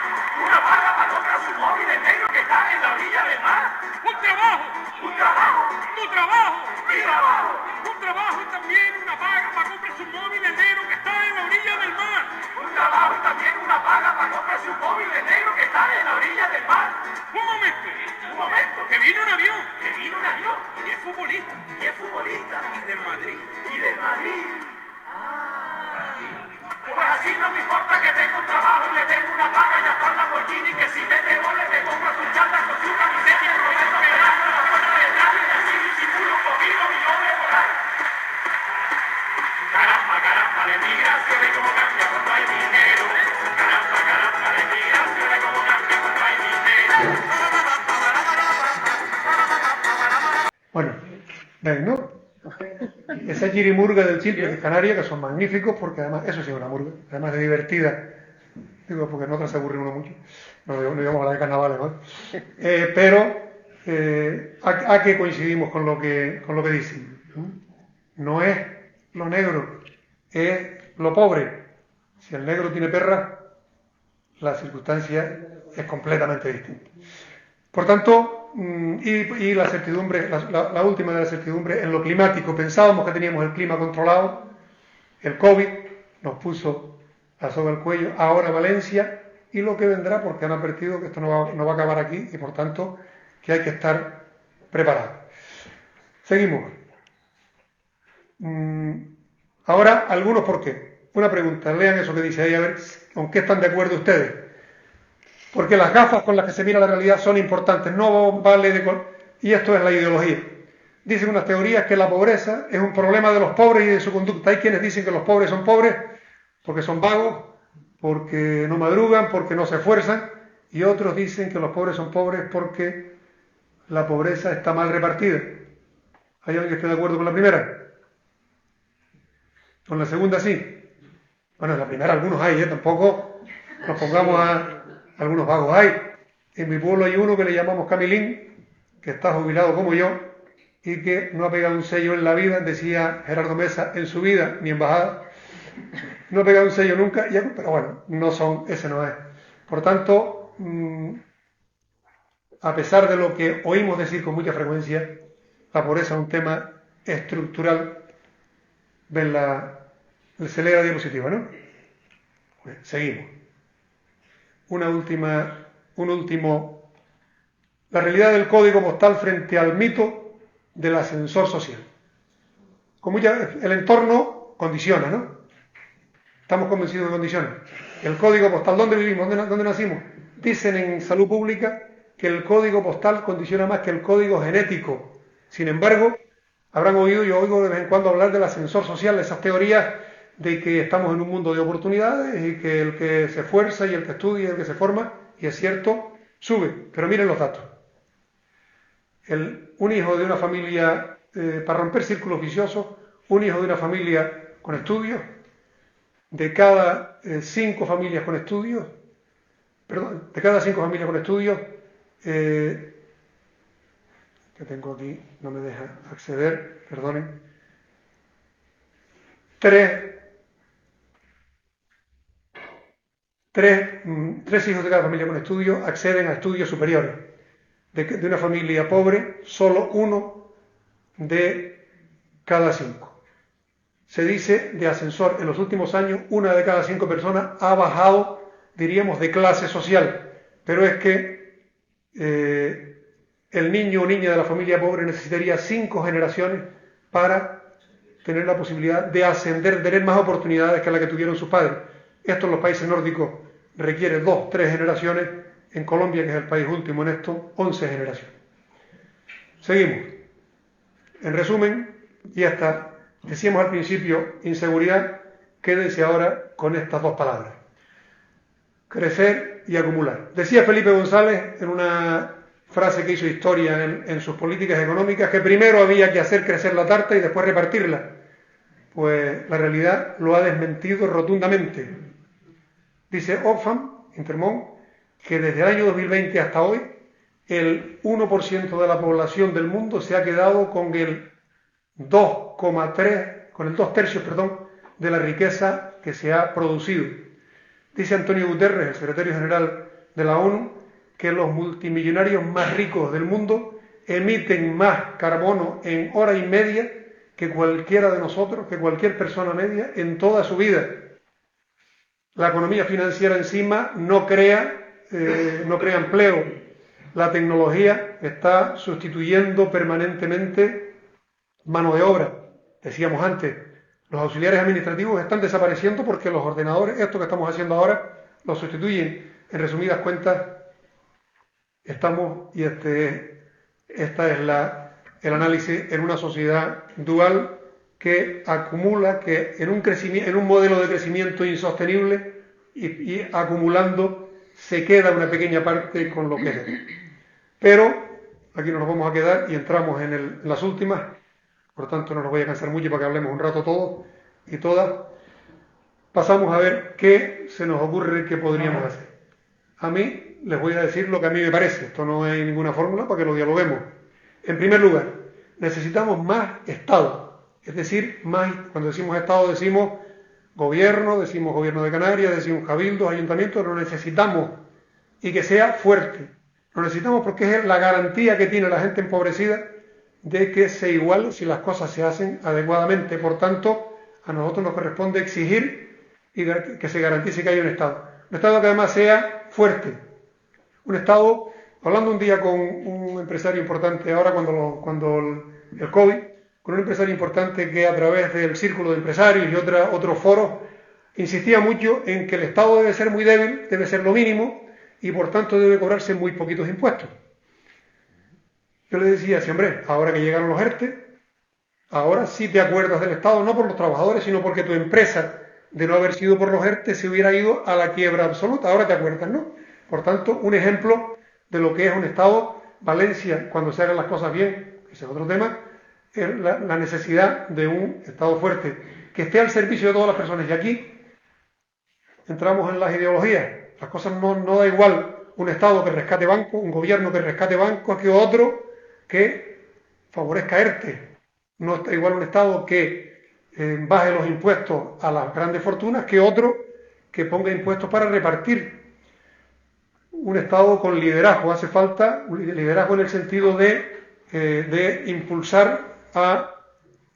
¡Una paga para comprar su móvil el negro que está en la orilla del mar! ¡Un trabajo! ¡Un trabajo! ¡Tu trabajo! ¡Mi trabajo! ¡Un trabajo y también una paga para comprar su móvil el negro que está en la orilla del mar! ¡Un trabajo y también una paga para comprar su móvil el negro que está en la orilla del mar! ¡Un momento! ¡Un momento! ¡Que vino un avión! ¡Que vino un avión! ¡Y es futbolista! ¡Y es futbolista! ¡Y del Madrid! ¡Y del Madrid! Pues así no me importa que tenga un trabajo y le tengo una paga y hasta la Lamborghini que si mete goles me compro su chanda con su camiseta y prometo que gano la puerta de nadie y así disimulo un poquito mi nombre por ahí. Caramba, caramba, de mi gracia de cómo cambia cuando hay dinero. Caramba, caramba, de mi gracia de cómo cambia cuando hay dinero. Bueno, ven, ¿no? Esa chirimurga del Chilpe de Canarias, que son magníficos, porque además, eso sí es una murga, además de divertida, digo, porque en otras se aburre uno mucho, no íbamos a hablar de carnavales, ¿no? Pero a que coincidimos con lo que dicen, no es lo negro, es lo pobre. Si el negro tiene perra, la circunstancia es completamente distinta. Por tanto, y la certidumbre, la última de la certidumbre, en lo climático, pensábamos que teníamos el clima controlado, el COVID nos puso la soga al cuello, ahora Valencia, y lo que vendrá, porque han advertido que esto no va a acabar aquí, y por tanto, que hay que estar preparados. Seguimos. Ahora, algunos por qué. Una pregunta, lean eso que dice ahí, a ver con qué están de acuerdo ustedes. Porque las gafas con las que se mira la realidad son importantes, no vale y esto es la ideología. Dicen unas teorías que la pobreza es un problema de los pobres y de su conducta. Hay quienes dicen que los pobres son pobres porque son vagos, porque no madrugan, porque no se esfuerzan, y otros dicen que los pobres son pobres porque la pobreza está mal repartida. ¿Hay alguien que esté de acuerdo con la primera? Con la segunda sí. Bueno, en la primera algunos hay, tampoco nos pongamos a... Algunos vagos hay. En mi pueblo hay uno que le llamamos Camilín, que está jubilado como yo, y que no ha pegado un sello en la vida, decía Gerardo Mesa, en su vida, ni embajada. No ha pegado un sello nunca, pero bueno, no son, ese no es. Por tanto, a pesar de lo que oímos decir con mucha frecuencia, la pobreza es un tema estructural. Ven se lee la diapositiva, ¿no? Pues, seguimos. La realidad del código postal frente al mito del ascensor social. El entorno condiciona, ¿no? Estamos convencidos que condiciona. El código postal, ¿dónde vivimos? ¿Dónde nacimos? Dicen en salud pública que el código postal condiciona más que el código genético. Sin embargo, habrán oído, yo oigo de vez en cuando hablar del ascensor social, esas teorías de que estamos en un mundo de oportunidades y que el que se esfuerza y el que estudia y el que se forma, y es cierto, sube. Pero miren los datos. Un hijo de una familia, para romper círculos viciosos, un hijo de una familia con estudios, de cada 5 familias con estudios, que tengo aquí, no me deja acceder, perdonen, 3 hijos de cada familia con estudios acceden a estudios superiores. De una familia pobre, solo 1 de cada 5. Se dice de ascensor, en los últimos años, 1 de cada 5 personas ha bajado, diríamos, de clase social. Pero es que el niño o niña de la familia pobre necesitaría 5 generaciones para tener la posibilidad de ascender, de tener más oportunidades que la que tuvieron sus padres. Esto en los países nórdicos requiere 2, 3 generaciones. En Colombia, que es el país último en esto, 11 generaciones. Seguimos. En resumen, y hasta decíamos al principio, inseguridad, quédese ahora con estas 2 palabras. Crecer y acumular. Decía Felipe González en una frase que hizo historia en sus políticas económicas, que primero había que hacer crecer la tarta y después repartirla. Pues la realidad lo ha desmentido rotundamente. Dice Oxfam, Intermón, que desde el año 2020 hasta hoy, el 1% de la población del mundo se ha quedado con el 2 tercios de la riqueza que se ha producido. Dice Antonio Guterres, el secretario general de la ONU, que los multimillonarios más ricos del mundo emiten más carbono en hora y media que cualquiera de nosotros, que cualquier persona media en toda su vida. La economía financiera encima no crea empleo. La tecnología está sustituyendo permanentemente mano de obra. Decíamos antes, los auxiliares administrativos están desapareciendo porque los ordenadores, esto que estamos haciendo ahora, los sustituyen. En resumidas cuentas, estamos, y esta es el análisis, en una sociedad dual que acumula, que en un modelo de crecimiento insostenible y acumulando, se queda una pequeña parte con lo que es. Pero aquí no nos vamos a quedar y entramos en las últimas, por tanto no nos voy a cansar mucho para que hablemos un rato todos y todas. Pasamos a ver qué se nos ocurre que podríamos hacer. A mí les voy a decir lo que a mí me parece, esto no hay ninguna fórmula para que lo dialoguemos. En primer lugar, necesitamos más Estado, es decir, cuando decimos Estado decimos gobierno, decimos gobierno de Canarias, decimos cabildos, ayuntamientos, lo necesitamos y que sea fuerte. Lo necesitamos porque es la garantía que tiene la gente empobrecida de que se iguale si las cosas se hacen adecuadamente. Por tanto, a nosotros nos corresponde exigir y que se garantice que haya un Estado. Un Estado que además sea fuerte. Un Estado, hablando un día con un empresario importante, ahora cuando el COVID, con un empresario importante que a través del círculo de empresarios y otros foros insistía mucho en que el Estado debe ser muy débil, debe ser lo mínimo y por tanto debe cobrarse muy poquitos impuestos. Yo le decía, sí, hombre, ahora que llegaron los ERTE, ahora sí te acuerdas del Estado, no por los trabajadores, sino porque tu empresa de no haber sido por los ERTE, se hubiera ido a la quiebra absoluta. Ahora te acuerdas, ¿no? Por tanto, un ejemplo de lo que es un Estado. Valencia, cuando se hagan las cosas bien, ese es otro tema, es la necesidad de un Estado fuerte, que esté al servicio de todas las personas. Y aquí entramos en las ideologías. Las cosas no da igual un Estado que rescate bancos, un gobierno que rescate bancos, que otro que favorezca ERTE. No está igual un Estado que baje los impuestos a las grandes fortunas que otro que ponga impuestos para repartir. Un Estado con liderazgo. Hace falta liderazgo en el sentido de impulsar a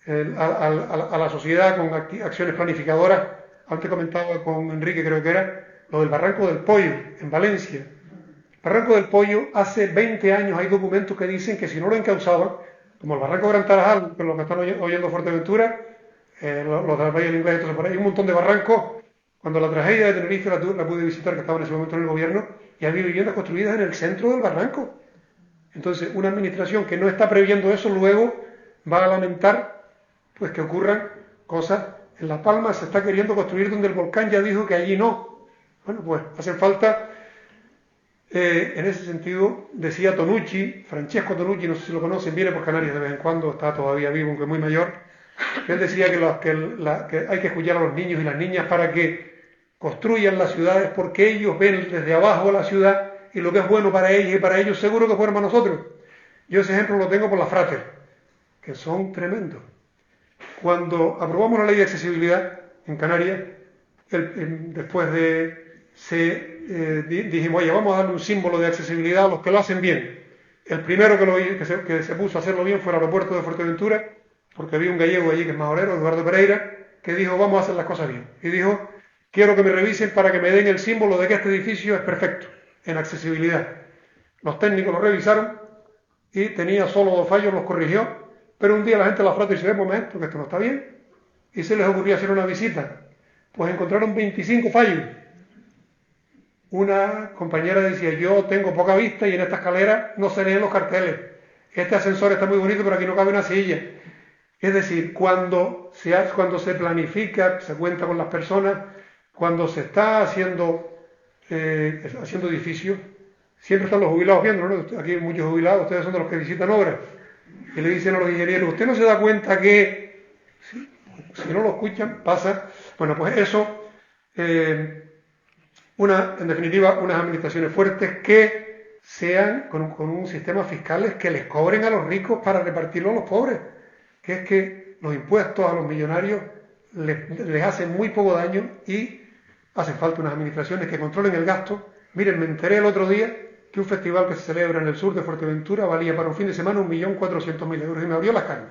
la sociedad con acciones planificadoras. Antes comentaba con Enrique, creo que era, lo del Barranco del Pollo, en Valencia. Barranco del Pollo, hace 20 años hay documentos que dicen que si no lo encauzaban, como el Barranco de Gran Tarajal, que los que están oyendo Fuerteventura, los del Valle del Inglés, entonces por ahí hay un montón de barrancos. Cuando la tragedia de Tenerife la pude visitar, que estaba en ese momento en el gobierno, y había viviendas construidas en el centro del barranco. Entonces, una administración que no está previendo eso, luego va a lamentar pues que ocurran cosas. En La Palma se está queriendo construir donde el volcán ya dijo que allí no. Bueno, pues hacen falta, en ese sentido, decía Tonucci, Francesco Tonucci, no sé si lo conocen, viene por Canarias de vez en cuando, está todavía vivo, aunque muy mayor. Él decía que hay que escuchar a los niños y las niñas para que construyan las ciudades, porque ellos ven desde abajo la ciudad y lo que es bueno para ellos y para ellos seguro que fuera para nosotros. Yo ese ejemplo lo tengo por las Frater, que son tremendos. Cuando aprobamos la ley de accesibilidad en Canarias, después dijimos, oye, vamos a darle un símbolo de accesibilidad a los que lo hacen bien. El primero que se puso a hacerlo bien fue el aeropuerto de Fuerteventura, porque había un gallego allí que es majorero, Eduardo Pereira, que dijo, vamos a hacer las cosas bien. Y dijo, quiero que me revisen para que me den el símbolo de que este edificio es perfecto en accesibilidad. Los técnicos lo revisaron y tenía solo 2 fallos, los corrigió, pero un día la gente de la Frata dice, un momento, que esto no está bien, y se les ocurrió hacer una visita. Pues encontraron 25 fallos. Una compañera decía, yo tengo poca vista y en esta escalera no se leen los carteles. Este ascensor está muy bonito, pero aquí no cabe una silla. Es decir, cuando se planifica, se cuenta con las personas, cuando se está haciendo edificios, siempre están los jubilados viendo, ¿no? Aquí hay muchos jubilados, ustedes son de los que visitan obras, y le dicen a los ingenieros, ¿usted no se da cuenta que, si no lo escuchan, pasa? Bueno, pues eso, en definitiva, unas administraciones fuertes que sean con un sistema fiscal que les cobren a los ricos para repartirlo a los pobres, que es que los impuestos a los millonarios les hacen muy poco daño y hacen falta unas administraciones que controlen el gasto. Miren, me enteré el otro día que un festival que se celebra en el sur de Fuerteventura valía para un fin de semana 1.400.000 euros y me abrió las carnes.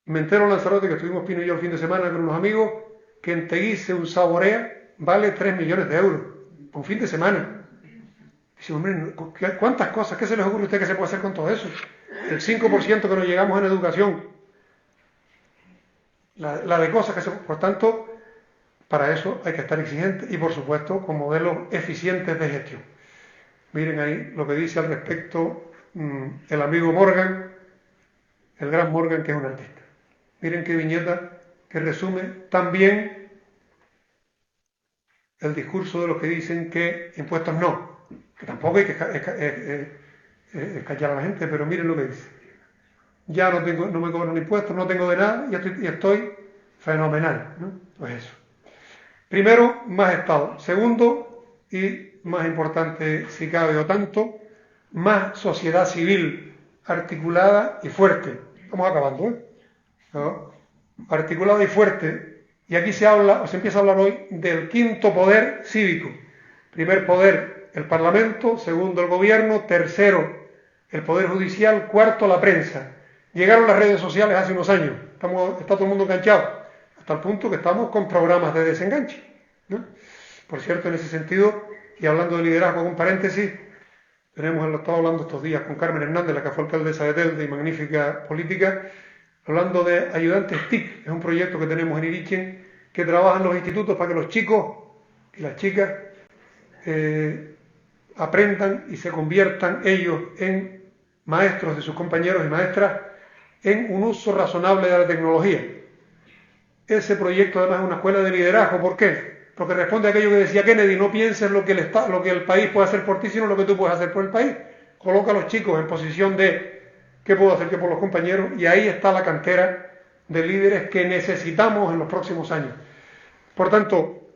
Me entero en Lanzarote, que estuvimos Pino y yo el fin de semana con unos amigos, que en Teguise un saborea vale 3 millones de euros por un fin de semana. Dice, hombre, ¿cuántas cosas? ¿Qué se les ocurre a usted que se puede hacer con todo eso? El 5% que nos llegamos en educación. La de cosas que se... Por tanto, para eso hay que estar exigentes y, por supuesto, con modelos eficientes de gestión. Miren ahí lo que dice al respecto el amigo Morgan, el gran Morgan, que es un artista. Miren qué viñeta que resume tan bien el discurso de los que dicen que impuestos no, que tampoco hay que callar a la gente, pero miren lo que dice. Ya no me cobran impuestos, no tengo de nada y estoy fenomenal, ¿no? Pues eso. Primero, más Estado. Segundo, y más importante si cabe o tanto, más sociedad civil articulada y fuerte. Estamos acabando, ¿eh? ¿No? Articulada y fuerte. Y aquí se empieza a hablar hoy del quinto poder cívico. Primer poder, el Parlamento. Segundo, el Gobierno. Tercero, el Poder Judicial. Cuarto, la prensa. Llegaron las redes sociales hace unos años. Está todo el mundo enganchado. Hasta el punto que estamos con programas de desenganche, ¿no? Por cierto, en ese sentido, y hablando de liderazgo, con paréntesis, lo estaba hablando estos días con Carmen Hernández, la que fue alcaldesa de Telde y magnífica política, hablando de ayudantes TIC. Es un proyecto que tenemos en Irichen, que trabajan los institutos para que los chicos y las chicas aprendan y se conviertan ellos en maestros de sus compañeros y maestras en un uso razonable de la tecnología. ese proyecto además es una escuela de liderazgo. ¿Por qué? Porque responde a aquello que decía Kennedy: no pienses lo que el país puede hacer por ti, sino lo que tú puedes hacer por el país. Coloca a los chicos en posición de qué puedo hacer yo por los compañeros, y ahí está la cantera de líderes que necesitamos en los próximos años. Por tanto,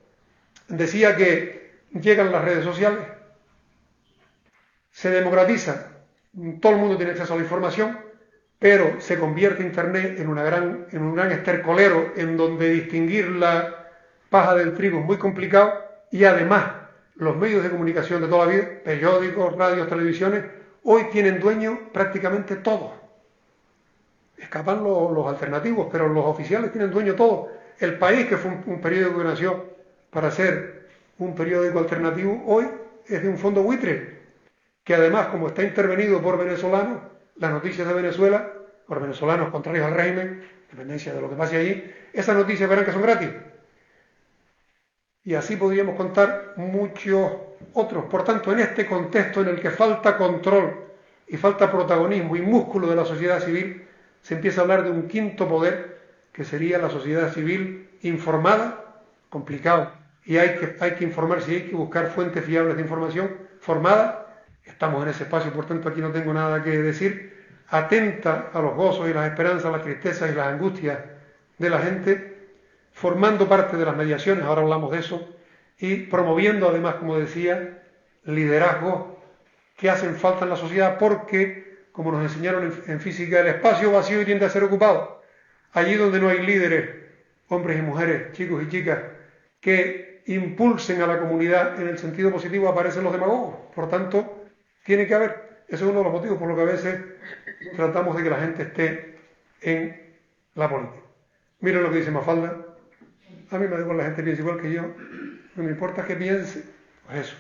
decía que llegan las redes sociales, se democratiza, todo el mundo tiene acceso a la información, pero se convierte Internet en un gran estercolero en donde distinguir la paja del trigo es muy complicado, y además los medios de comunicación de toda la vida, periódicos, radios, televisiones, hoy tienen dueño prácticamente todos. Escapan los alternativos, pero los oficiales tienen dueño todo. El País, que fue un periódico que nació para ser un periódico alternativo, hoy es de un fondo buitre, que además, como está intervenido por venezolanos, las noticias de Venezuela, por venezolanos contrarios al régimen, dependencia de lo que pase allí, esas noticias verán que son gratis. Y así podríamos contar muchos otros. Por tanto, en este contexto en el que falta control y falta protagonismo y músculo de la sociedad civil, se empieza a hablar de un quinto poder, que sería la sociedad civil informada. Complicado, y hay que informarse y hay que buscar fuentes fiables de información. Formada, estamos en ese espacio, por tanto aquí no tengo nada que decir. Atenta a los gozos y las esperanzas, las tristezas y las angustias de la gente, formando parte de las mediaciones, ahora hablamos de eso, y promoviendo además, como decía, liderazgos que hacen falta en la sociedad, porque, como nos enseñaron en física, el espacio vacío tiende a ser ocupado. Allí donde no hay líderes, hombres y mujeres, chicos y chicas, que impulsen a la comunidad en el sentido positivo, aparecen los demagogos. Por tanto, tiene que haber. Ese es uno de los motivos por los que a veces tratamos de que la gente esté en la política. Miren lo que dice Mafalda. A mí me da igual, la gente piensa igual que yo. No me importa que piense. Pues eso.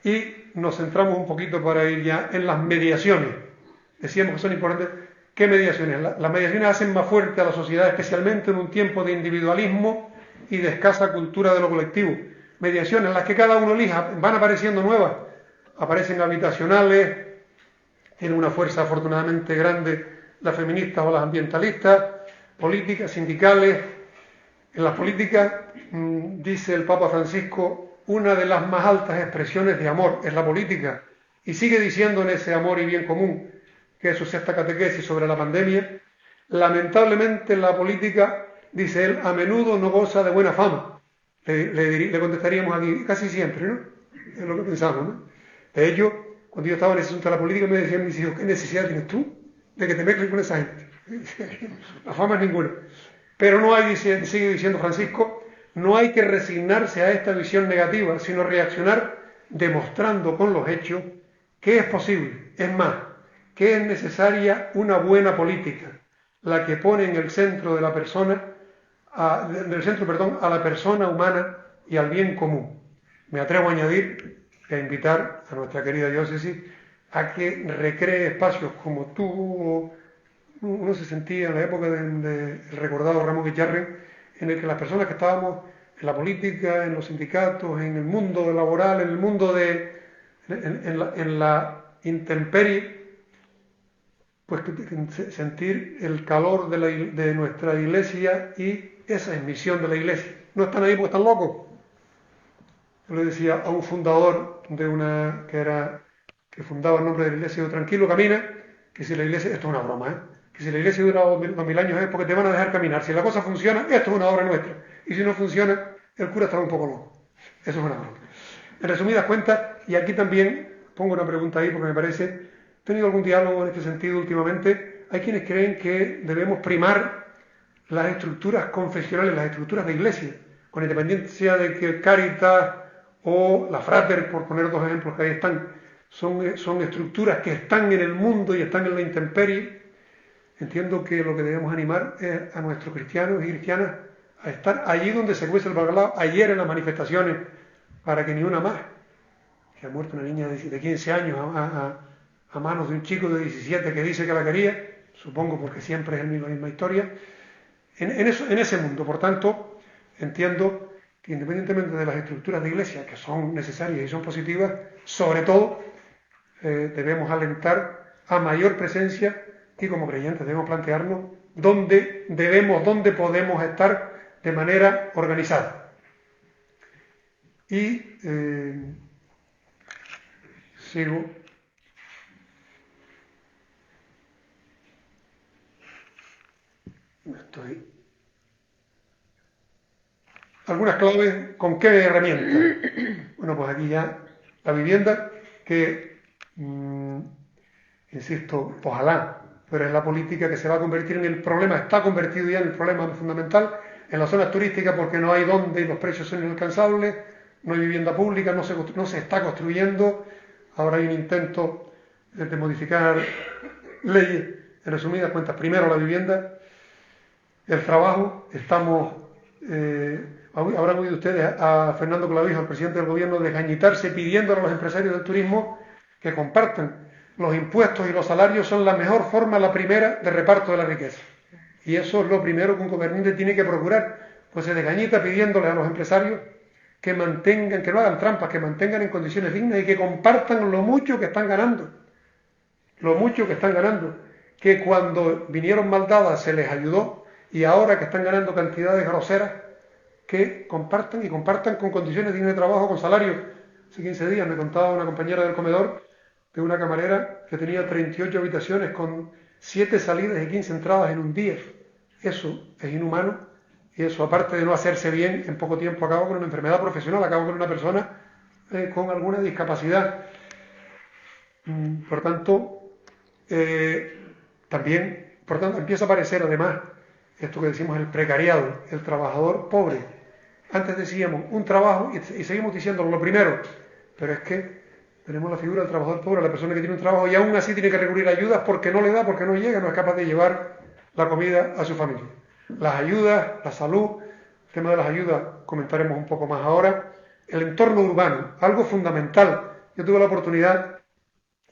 Y nos centramos un poquito para ir ya en las mediaciones. Decíamos que son importantes. ¿Qué mediaciones? Las mediaciones hacen más fuerte a la sociedad, especialmente en un tiempo de individualismo y de escasa cultura de lo colectivo. Mediaciones en las que cada uno elija, van apareciendo nuevas. Aparecen habitacionales, tienen una fuerza afortunadamente grande las feministas o las ambientalistas, políticas, sindicales. En las políticas, dice el Papa Francisco, una de las más altas expresiones de amor es la política, y sigue diciendo en ese amor y bien común, que es su sexta catequesis sobre la pandemia. Lamentablemente la política, dice él, a menudo no goza de buena fama. Le contestaríamos aquí, casi siempre, ¿no? Es lo que pensamos, ¿no? De hecho, cuando yo estaba en ese asunto de la política, me decían mis hijos: ¿qué necesidad tienes tú de que te mezcles con esa gente? La fama es ninguna. Pero no hay, sigue diciendo Francisco, no hay que resignarse a esta visión negativa, sino reaccionar demostrando con los hechos que es posible. Es más, que es necesaria una buena política, la que pone en el centro de la persona, a la persona humana y al bien común. Me atrevo a añadir y a invitar a nuestra querida diócesis a que recree espacios como uno se sentía en la época del recordado Ramón Guicharren, en el que las personas que estábamos en la política, en los sindicatos, en el mundo laboral, en el mundo en la intemperie, pues sentir el calor de nuestra iglesia, y esa es misión de la iglesia. No están ahí porque están locos. Yo le decía a un fundador que fundaba el nombre de la iglesia, tranquilo, camina, que si la iglesia, esto es una broma, que si la iglesia dura 2000 años es porque te van a dejar caminar. Si la cosa funciona, esto es una obra nuestra, y si no funciona, el cura está un poco loco. Eso es una broma. En resumidas cuentas, y aquí también pongo una pregunta ahí porque me parece, he tenido algún diálogo en este sentido últimamente. Hay quienes creen que debemos primar las estructuras confesionales, las estructuras de iglesia, con independencia de que Caritas o la Frater, por poner dos ejemplos que ahí están, son estructuras que están en el mundo y están en la intemperie. Entiendo que lo que debemos animar es a nuestros cristianos y cristianas a estar allí donde se cuece el bacalao. Ayer en las manifestaciones, para que ni una más, que ha muerto una niña de 15 años a manos de un chico de 17 que dice que la quería, supongo porque siempre es la misma historia, en ese mundo. Por tanto, entiendo que independientemente de las estructuras de iglesia, que son necesarias y son positivas, sobre todo debemos alentar a mayor presencia, y como creyentes debemos plantearnos dónde debemos, dónde podemos estar de manera organizada. Y sigo. Algunas claves, ¿con qué herramientas? Bueno, pues aquí ya la vivienda, que, insisto, ojalá, pero es la política que se va a convertir en el problema, está convertido ya en el problema fundamental en las zonas turísticas, porque no hay donde, los precios son inalcanzables, no hay vivienda pública, no se está construyendo. Ahora hay un intento de modificar leyes. En resumidas cuentas, primero la vivienda, el trabajo. Habrán oído ustedes a Fernando Clavijo, el presidente del gobierno, desgañitarse pidiendo a los empresarios del turismo que compartan. Los impuestos y los salarios son la mejor forma, la primera, de reparto de la riqueza. Y eso es lo primero que un gobernante tiene que procurar. Pues se desgañita pidiéndole a los empresarios que mantengan, que no hagan trampas, que mantengan en condiciones dignas y que compartan lo mucho que están ganando. Lo mucho que están ganando. Que cuando vinieron mal dadas se les ayudó, y ahora que están ganando cantidades groseras, que compartan, y compartan con condiciones dignas de trabajo, con salario. Hace 15 días me contaba una compañera del comedor de una camarera que tenía 38 habitaciones con 7 salidas y 15 entradas en un día. Eso es inhumano, y eso, aparte de no hacerse bien, en poco tiempo acaba con una enfermedad profesional, acaba con una persona con alguna discapacidad. Por tanto, empieza a aparecer además esto que decimos, el precariado, el trabajador pobre. Antes decíamos un trabajo, y seguimos diciéndolo, lo primero, pero es que tenemos la figura del trabajador pobre, la persona que tiene un trabajo y aún así tiene que recurrir a ayudas porque no le da, porque no llega, no es capaz de llevar la comida a su familia. Las ayudas, la salud, el tema de las ayudas comentaremos un poco más ahora. El entorno urbano, algo fundamental. Yo tuve la oportunidad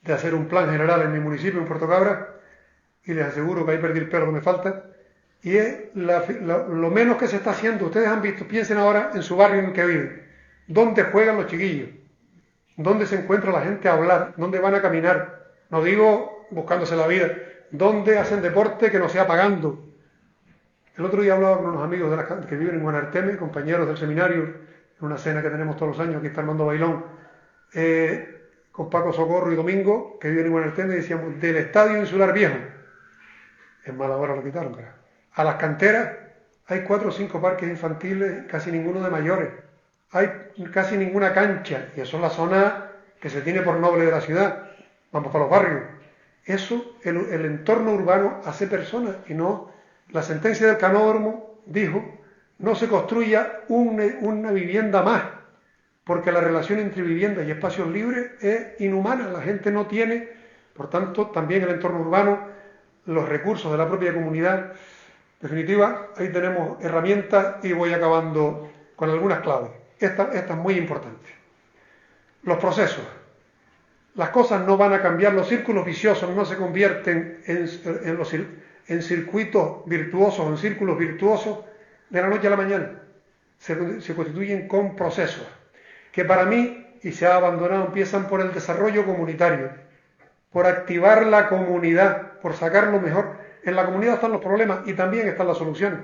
de hacer un plan general en mi municipio, en Puerto Cabra, y les aseguro que ahí perdí el pelo que me falta, y es lo menos que se está haciendo. Ustedes han visto, piensen ahora en su barrio en el que viven, dónde juegan los chiquillos, dónde se encuentra la gente a hablar, dónde van a caminar, no digo buscándose la vida, dónde hacen deporte que no sea pagando. El otro día hablaba con unos amigos que viven en Guanarteme, compañeros del seminario, en una cena que tenemos todos los años, aquí está Armando Bailón, con Paco Socorro y Domingo, que viven en Guanarteme, y decíamos, del Estadio Insular Viejo, en mala hora lo quitaron, carajo, a las canteras hay 4 o 5 parques infantiles, casi ninguno de mayores, hay casi ninguna cancha, y eso es la zona que se tiene por noble de la ciudad. Vamos para los barrios. Eso, el entorno urbano hace personas, y no. La sentencia del Canódromo dijo: no se construya una vivienda más, porque la relación entre viviendas y espacios libres es inhumana, la gente no tiene. Por tanto, también el entorno urbano, los recursos de la propia comunidad. En definitiva, ahí tenemos herramientas, y voy acabando con algunas claves. Esta es muy importante. Los procesos. Las cosas no van a cambiar, los círculos viciosos no se convierten en circuitos virtuosos, en círculos virtuosos de la noche a la mañana. Se constituyen con procesos que, para mí, y se ha abandonado, empiezan por el desarrollo comunitario, por activar la comunidad, por sacar lo mejor. En la comunidad están los problemas y también están las soluciones.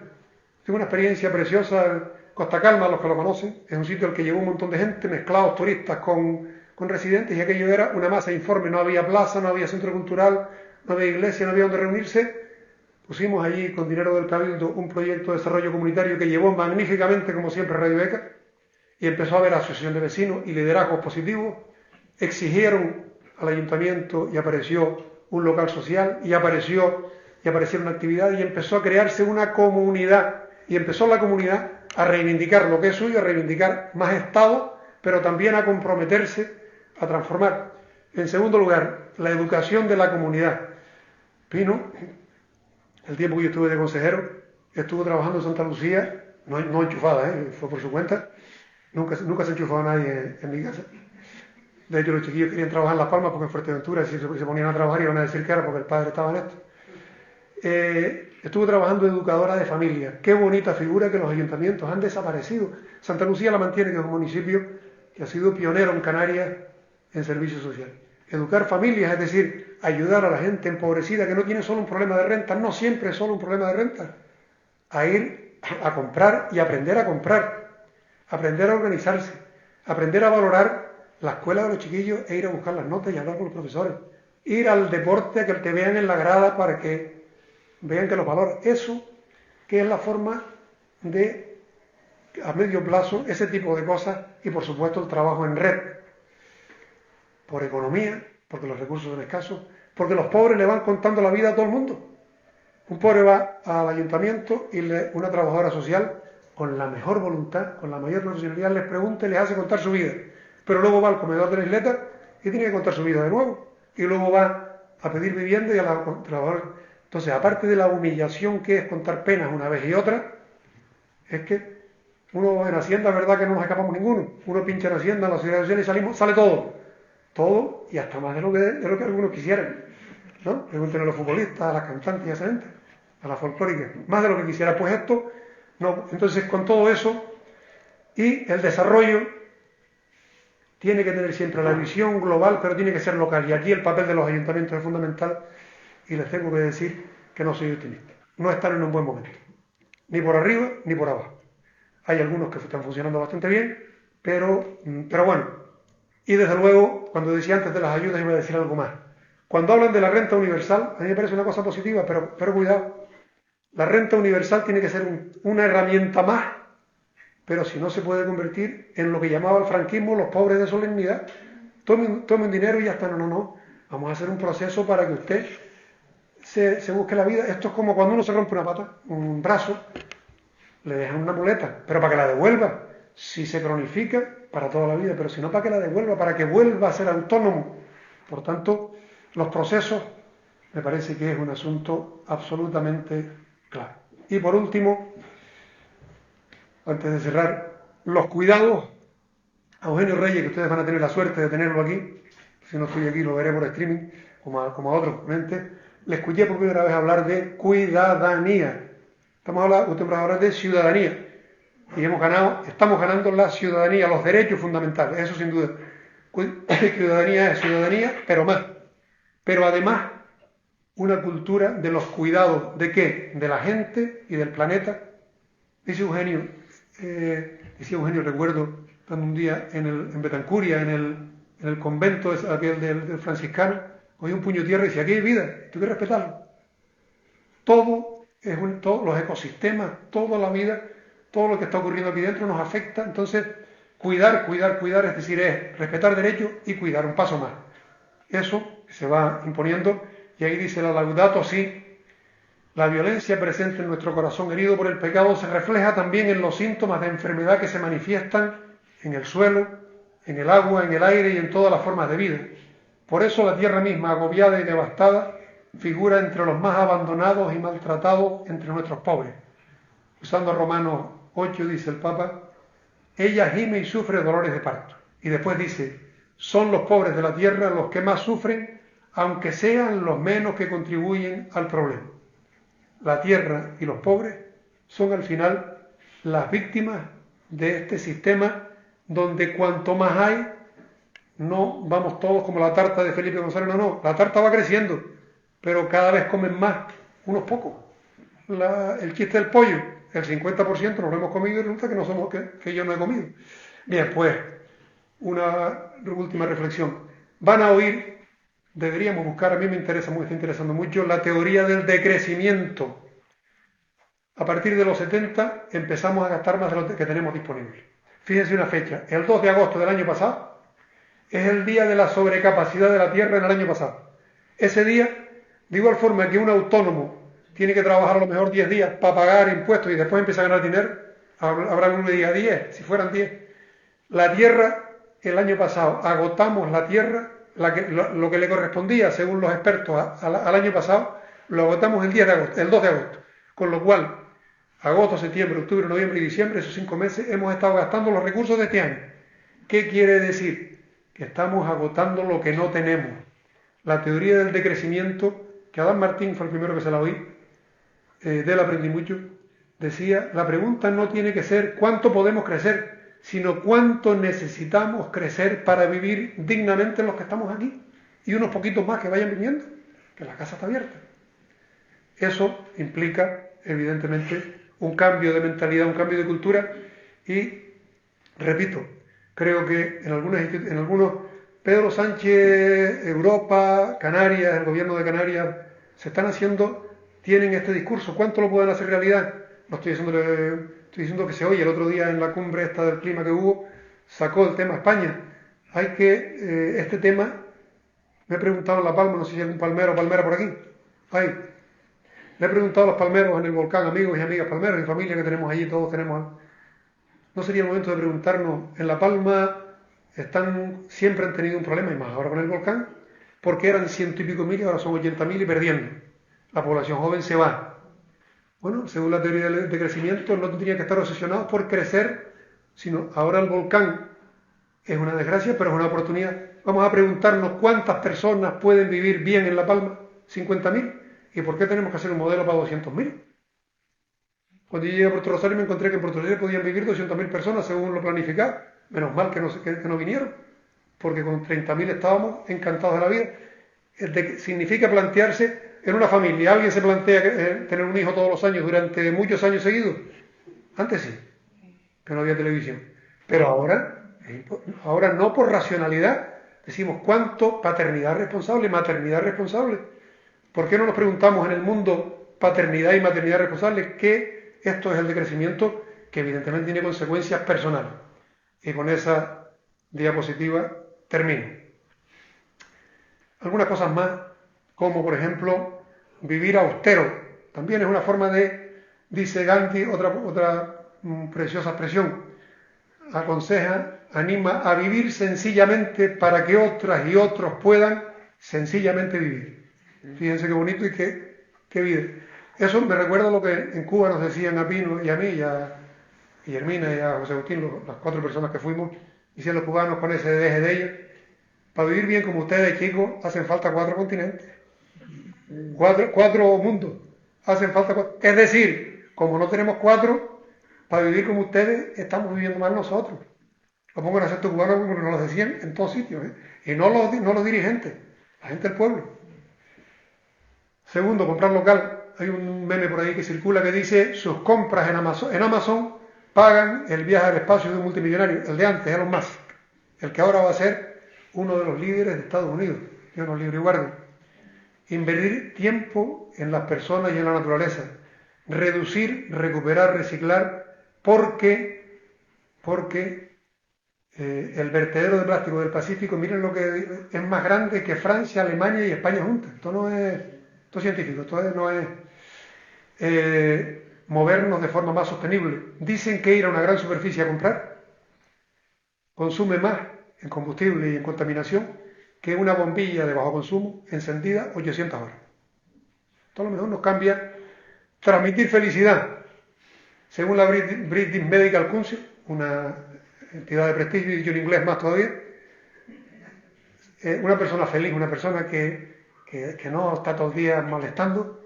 Tengo una experiencia preciosa. Costa Calma, los que lo conocen, es un sitio al que llegó un montón de gente, mezclados turistas con residentes, y aquello era una masa informe. No había plaza, no había centro cultural, no había iglesia, no había donde reunirse. Pusimos allí, con dinero del Cabildo, un proyecto de desarrollo comunitario que llevó magníficamente, como siempre, Radio ECA, y empezó a haber asociación de vecinos y liderazgos positivos. Exigieron al ayuntamiento y apareció un local social, y aparecieron actividades, y empezó a crearse una comunidad, y empezó la comunidad a reivindicar lo que es suyo, a reivindicar más Estado, pero también a comprometerse a transformar. En segundo lugar, la educación de la comunidad. Pino, el tiempo que yo estuve de consejero, estuvo trabajando en Santa Lucía, no enchufada, fue por su cuenta, nunca se enchufaba nadie en mi casa. De hecho, los chiquillos querían trabajar en Las Palmas, porque en Fuerteventura, si se ponían a trabajar, iban a decir que era porque el padre estaba en esto. Estuvo trabajando educadora de familia. Qué bonita figura, que los ayuntamientos han desaparecido. Santa Lucía la mantiene, que es un municipio que ha sido pionero en Canarias en servicio social. Educar familias, es decir, ayudar a la gente empobrecida que no tiene solo un problema de renta, no siempre es solo un problema de renta, a ir a comprar y aprender a comprar, aprender a organizarse, aprender a valorar la escuela de los chiquillos e ir a buscar las notas y hablar con los profesores, ir al deporte a que te vean en la grada para que vean que los valoras. Eso que es la forma de, a medio plazo, ese tipo de cosas, y por supuesto el trabajo en red, por economía, porque los recursos son escasos, porque los pobres le van contando la vida a todo el mundo. Un pobre va al ayuntamiento y una trabajadora social, con la mejor voluntad, con la mayor profesionalidad, les pregunta y les hace contar su vida. Pero luego va al comedor de la isleta y tiene que contar su vida de nuevo. Y luego va a pedir vivienda y a la trabajadora. Entonces, aparte de la humillación que es contar penas una vez y otra, es que uno en Hacienda, verdad que no nos escapamos ninguno. Uno pincha en Hacienda, en la Seguridad Social y salimos, sale todo. Todo y hasta más de lo que algunos quisieran. ¿No? Pregúntenle a los futbolistas, a las cantantes y a esa gente, a las folclóricas. Más de lo que quisiera. Pues esto, no. Entonces, con todo eso y el desarrollo, tiene que tener siempre la visión global, pero tiene que ser local. Y aquí el papel de los ayuntamientos es fundamental. Y les tengo que decir que no soy optimista. No están en un buen momento. Ni por arriba, ni por abajo. Hay algunos que están funcionando bastante bien, pero bueno. Y desde luego, cuando decía antes de las ayudas, iba a decir algo más. Cuando hablan de la renta universal, a mí me parece una cosa positiva, pero cuidado. La renta universal tiene que ser una herramienta más, pero si no se puede convertir en lo que llamaba el franquismo los pobres de solemnidad. Tomen dinero y ya está. No. Vamos a hacer un proceso para que usted se busque la vida. Esto es como cuando uno se rompe una pata, un brazo, le dejan una muleta, pero para que la devuelva. Si se cronifica, para toda la vida, pero si no, para que la devuelva, para que vuelva a ser autónomo. Por tanto, los procesos me parece que es un asunto absolutamente claro. Y por último, antes de cerrar, los cuidados a Eugenio Reyes, que ustedes van a tener la suerte de tenerlo aquí, si no estoy aquí lo veré por streaming, como a otros ponentes, le escuché por primera vez hablar de cuidadanía. Usted va a hablar de ciudadanía. Y estamos ganando la ciudadanía, los derechos fundamentales, eso sin duda. Ciudadanía es ciudadanía, pero más. Pero además, una cultura de los cuidados, ¿de qué? De la gente y del planeta. Decía Eugenio, recuerdo, estando un día en Betancuria, en el convento aquel del franciscano, cogí un puño de tierra y decía, aquí hay vida, tú que respetarlo. Todos los ecosistemas, toda la vida, todo lo que está ocurriendo aquí dentro nos afecta. Entonces, cuidar, es decir, es respetar derechos y cuidar, un paso más. Eso se va imponiendo, y ahí dice la Laudato Si, la violencia presente en nuestro corazón herido por el pecado se refleja también en los síntomas de enfermedad que se manifiestan en el suelo, en el agua, en el aire y en todas las formas de vida. Por eso la tierra misma, agobiada y devastada, figura entre los más abandonados y maltratados entre nuestros pobres. Usando Romanos 8, dice el Papa, ella gime y sufre dolores de parto. Y después dice, son los pobres de la tierra los que más sufren, aunque sean los menos que contribuyen al problema. La tierra y los pobres son al final las víctimas de este sistema donde cuanto más hay, no vamos todos como la tarta de Felipe González, no, la tarta va creciendo, pero cada vez comen más, unos pocos. El chiste del pollo, el 50% nos lo hemos comido y resulta que no somos que yo no he comido. Bien, pues, una última reflexión. Van a oír, deberíamos buscar, a mí me está interesando mucho, la teoría del decrecimiento. A partir de los 70 empezamos a gastar más de lo que tenemos disponible. Fíjense una fecha, el 2 de agosto del año pasado es el día de la sobrecapacidad de la Tierra en el año pasado. Ese día, de igual forma que un autónomo tiene que trabajar a lo mejor 10 días para pagar impuestos y después empieza a ganar dinero, habrá uno que diga 10, si fueran 10. La Tierra, el año pasado, agotamos la Tierra, lo que le correspondía, según los expertos, al año pasado, lo agotamos el 2 de agosto. Con lo cual, agosto, septiembre, octubre, noviembre y diciembre, esos 5 meses, hemos estado gastando los recursos de este año. ¿Qué quiere decir? Que estamos agotando lo que no tenemos. La teoría del decrecimiento, que Adán Martín fue el primero que se la oí, de él aprendí mucho, decía, la pregunta no tiene que ser cuánto podemos crecer, sino cuánto necesitamos crecer para vivir dignamente los que estamos aquí, y unos poquitos más que vayan viniendo. que la casa está abierta. Eso implica, evidentemente, un cambio de mentalidad, un cambio de cultura y, repito, creo que en algunos Pedro Sánchez, Europa, Canarias, el gobierno de Canarias, tienen este discurso. ¿Cuánto lo pueden hacer realidad? No estoy diciendo que se oye. El otro día en la cumbre esta del clima que hubo, sacó el tema España. Este tema, me he preguntado en La Palma, no sé si hay algún palmero o palmera por aquí. Le he preguntado a los palmeros en el volcán, amigos y amigas palmeros y familia que tenemos allí, todos tenemos. ¿No sería el momento de preguntarnos, en La Palma siempre han tenido un problema, y más ahora con el volcán, porque eran 100 y pico mil y ahora son 80.000 y perdiendo? La población joven se va. Bueno, según la teoría de crecimiento, no tendría que estar obsesionados por crecer, sino ahora el volcán es una desgracia, pero es una oportunidad. Vamos a preguntarnos cuántas personas pueden vivir bien en La Palma, 50.000, y por qué tenemos que hacer un modelo para 200.000. Cuando yo llegué a Puerto Rosario me encontré que en Puerto Rosario podían vivir 200.000 personas según lo planificado. Menos mal que no vinieron, porque con 30.000 estábamos encantados de la vida. Significa plantearse en una familia. ¿Alguien se plantea tener un hijo todos los años durante muchos años seguidos? Antes sí, que no había televisión. Pero ahora no por racionalidad. Decimos, ¿cuánto paternidad responsable, maternidad responsable? ¿Por qué no nos preguntamos en el mundo paternidad y maternidad responsable que esto es el decrecimiento que evidentemente tiene consecuencias personales? Y con esa diapositiva termino. Algunas cosas más, como por ejemplo vivir austero. También es una forma dice Gandhi, otra preciosa expresión, aconseja, anima a vivir sencillamente para que otras y otros puedan sencillamente vivir. Fíjense qué bonito y qué vida. Eso me recuerda lo que en Cuba nos decían a Pino y a mí y Hermina y a José Agustín, las 4 personas que fuimos, decían los cubanos con ese deje de ellos, para vivir bien como ustedes, chicos, hacen falta 4 continentes, 4 mundos, hacen falta 4. Es decir, como no tenemos 4, para vivir como ustedes, estamos viviendo mal nosotros. Lo pongo en acento cubano como nos lo decían en todos sitios, y no los dirigentes, la gente del pueblo. Segundo, comprar local. Hay un meme por ahí que circula que dice, sus compras en Amazon pagan el viaje al espacio de un multimillonario, el de antes, Elon Musk, el que ahora va a ser uno de los líderes de Estados Unidos, yo no libro y guardo. Invertir tiempo en las personas y en la naturaleza, reducir, recuperar, reciclar, porque el vertedero de plástico del Pacífico, miren lo que es más grande que Francia, Alemania y España juntas. Esto es científico, no es movernos de forma más sostenible. Dicen que ir a una gran superficie a comprar consume más en combustible y en contaminación que una bombilla de bajo consumo encendida 800 horas. Esto a lo mejor nos cambia. Transmitir felicidad. Según la British Medical Council, una entidad de prestigio, y yo en inglés más todavía, una persona feliz, una persona que no está todo el día molestando,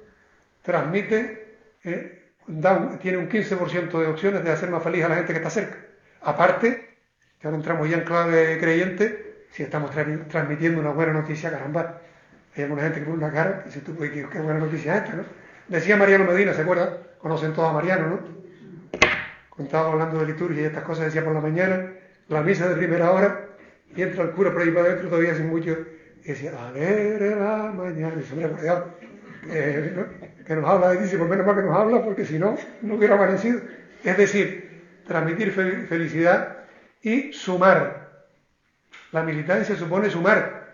transmite, tiene un 15% de opciones de hacer más feliz a la gente que está cerca. Aparte, que ahora entramos ya en clave creyente, si estamos transmitiendo una buena noticia, caramba. Hay alguna gente que pone una cara, que si tú puedes, qué buena noticia esta, ¿no? Decía Mariano Medina, ¿se acuerdan? Conocen todos a Mariano, ¿no? Contaba hablando de liturgia y estas cosas, decía por la mañana, la misa de primera hora, y entra el cura por ahí para adentro, todavía sin mucho, y decía, a ver en la mañana, y se me ha acordado, que nos habla de dice, por menos mal que nos habla, porque si no, no hubiera amanecido. Es decir, transmitir felicidad y sumar. La militancia supone sumar.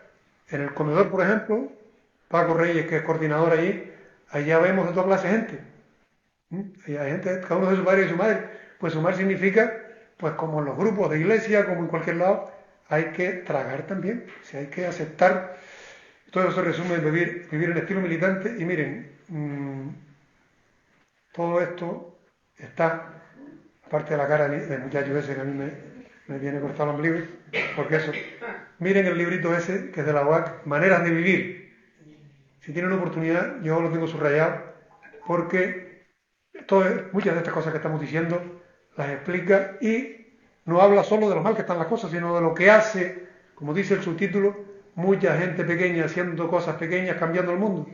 En el comedor, por ejemplo, Paco Reyes, que es coordinador allí, allá vemos de toda clase de gente. Hay gente, cada uno de su padre y su madre. Pues sumar significa, pues como en los grupos de iglesia, como en cualquier lado, hay que tragar también, o sea, hay que aceptar. Todo eso se resume en vivir en estilo militante. Y miren, todo esto está, aparte de la cara del muchacho ese que a mí me viene cortado el ombligo, porque eso, miren el librito ese, que es de la UAC, Maneras de Vivir. Si tienen una oportunidad, yo lo tengo subrayado, porque muchas de estas cosas que estamos diciendo las explica y no habla solo de lo mal que están las cosas, sino de lo que hace, como dice el subtítulo, mucha gente pequeña haciendo cosas pequeñas, cambiando el mundo.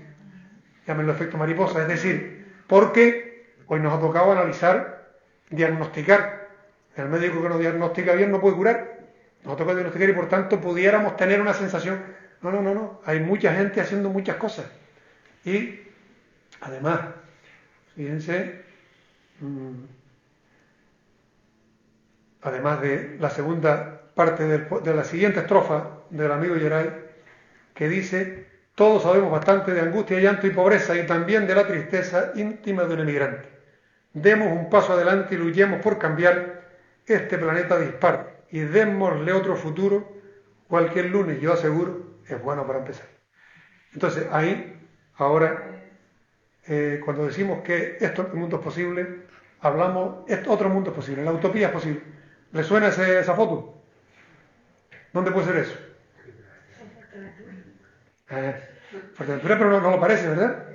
Llámenlo efecto mariposa, es decir, porque hoy nos ha tocado analizar, diagnosticar. El médico que no diagnostica bien no puede curar. Nos ha tocado diagnosticar y por tanto pudiéramos tener una sensación. No. Hay mucha gente haciendo muchas cosas. Y además, fíjense, además de la segunda parte de la siguiente estrofa del amigo Geray, que dice: todos sabemos bastante de angustia, llanto y pobreza, y también de la tristeza íntima de un emigrante. Demos un paso adelante y luchemos por cambiar este planeta dispar, y démosle otro futuro. Cualquier lunes, yo aseguro, es bueno para empezar. Entonces, ahí, ahora, cuando decimos que este mundo es posible, hablamos, otro mundo es posible, la utopía es posible. ¿Le suena esa foto? ¿Dónde puede ser eso? Fuerteventura, pero no lo parece, ¿verdad?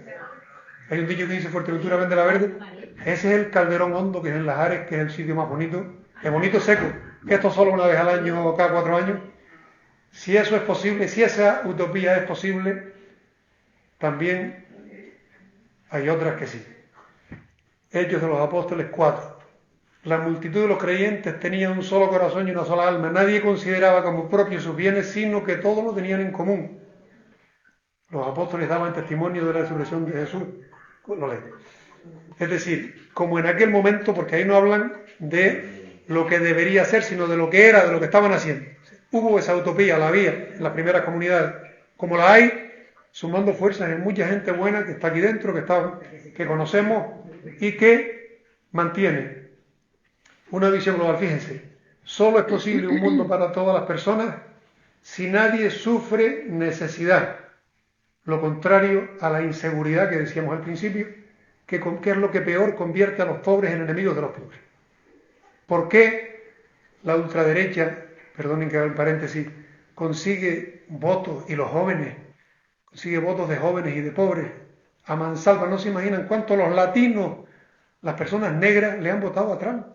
Hay un dicho que dice: Fuerteventura vende la verde. Ese es el Calderón Hondo, que es en Las Ares, que es el sitio más bonito. Es bonito, seco. Esto solo una vez al año o cada 4 años. Si eso es posible, si esa utopía es posible, también hay otras que sí. Hechos de los Apóstoles 4. La multitud de los creyentes tenía un solo corazón y una sola alma. Nadie consideraba como propios sus bienes, sino que todos lo tenían en común. Los apóstoles daban testimonio de la resurrección de Jesús. Lo leo. Es decir, como en aquel momento, porque ahí no hablan de lo que debería ser, sino de lo que era, de lo que estaban haciendo. Hubo esa utopía, la había en las primeras comunidades. Como la hay, sumando fuerzas en mucha gente buena que está aquí dentro, que conocemos y que mantiene una visión global. Fíjense, solo es posible un mundo para todas las personas si nadie sufre necesidad. Lo contrario a la inseguridad que decíamos al principio, que es lo que peor convierte a los pobres en enemigos de los pobres. ¿Por qué la ultraderecha, perdonen que haga el paréntesis, consigue votos, y los jóvenes, consigue votos de jóvenes y de pobres a mansalva? No se imaginan cuánto los latinos, las personas negras, le han votado a Trump.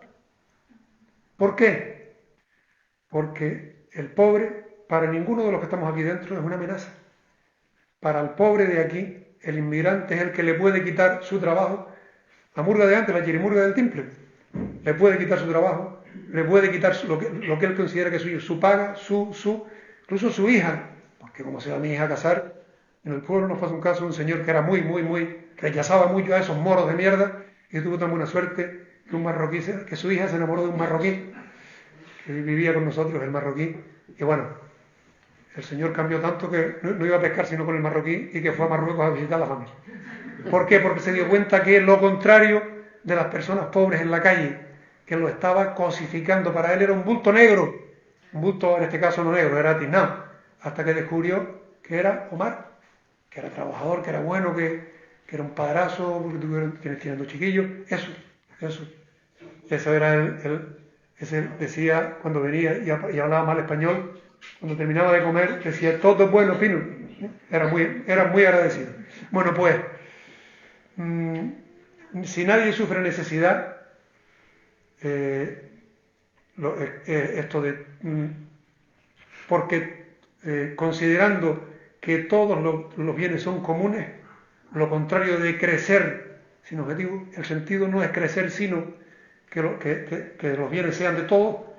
¿Por qué? Porque el pobre, para ninguno de los que estamos aquí dentro, es una amenaza. Para el pobre de aquí, el inmigrante es el que le puede quitar su trabajo. La murga de antes, la chirimurga del timple, le puede quitar su trabajo, le puede quitar lo que él considera que es suyo, su paga, incluso su hija, porque como se va mi hija a casar, en el pueblo nos pasa un caso de un señor que era muy, rechazaba mucho a esos moros de mierda, y tuvo tan buena suerte que un marroquí, que su hija se enamoró de un marroquí, que vivía con nosotros, el marroquí, y bueno, el señor cambió tanto que no iba a pescar sino con el marroquí, y que fue a Marruecos a visitar a la familia. ¿Por qué? Porque se dio cuenta que es lo contrario de las personas pobres en la calle, que lo estaba cosificando. Para él era un bulto negro, un bulto en este caso no negro, era tiznado, hasta que descubrió que era Omar, que era trabajador, que era bueno, que era un padrazo, porque tiene 2 chiquillos, eso era ese decía cuando venía y hablaba mal español. Cuando terminaba de comer, decía: todo es bueno, fino. Era muy agradecido. Bueno, pues, si nadie sufre necesidad, porque considerando que todos los bienes son comunes, lo contrario de crecer sin objetivo, el sentido no es crecer, sino que los bienes sean de todos.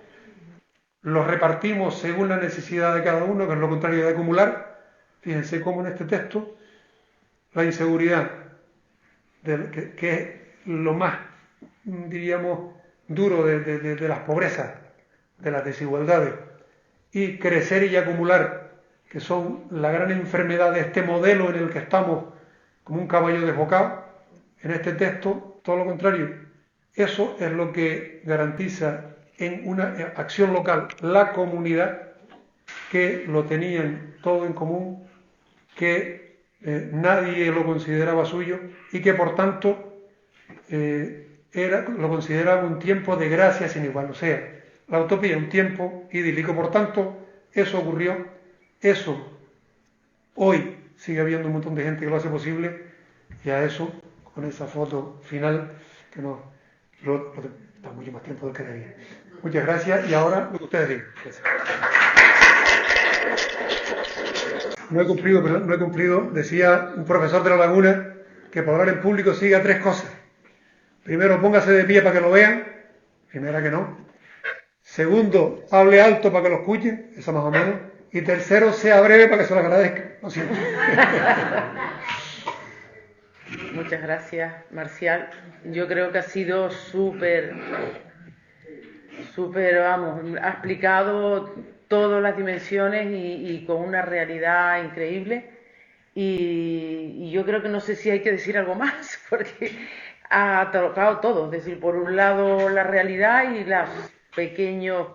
Los repartimos según la necesidad de cada uno, que es lo contrario de acumular. Fíjense cómo en este texto la inseguridad, que es lo más, diríamos, duro de las pobrezas, de las desigualdades, y crecer y acumular, que son la gran enfermedad de este modelo en el que estamos como un caballo desbocado, en este texto, todo lo contrario. Eso es lo que garantiza en una acción local la comunidad, que lo tenían todo en común, que nadie lo consideraba suyo y que por tanto lo consideraba un tiempo de gracia sin igual. O sea, la utopía, un tiempo idílico. Por tanto, eso ocurrió, eso hoy sigue habiendo un montón de gente que lo hace posible, y a eso, con esa foto final, que da mucho más tiempo del que debía. Muchas gracias, y ahora lo que ustedes digan. Gracias. no he cumplido, perdón, no he cumplido. Decía un profesor de La Laguna que para hablar en público siga 3 cosas. Primero, póngase de pie para que lo vean. Primera, que no. Segundo, hable alto para que lo escuchen. Eso más o menos. Y tercero, sea breve para que se lo agradezca. Lo siento. Muchas gracias, Marcial. Yo creo que ha sido súper, vamos, ha explicado todas las dimensiones y con una realidad increíble. Y yo creo que no sé si hay que decir algo más, porque ha tocado todo. Es decir, por un lado la realidad y las pequeñas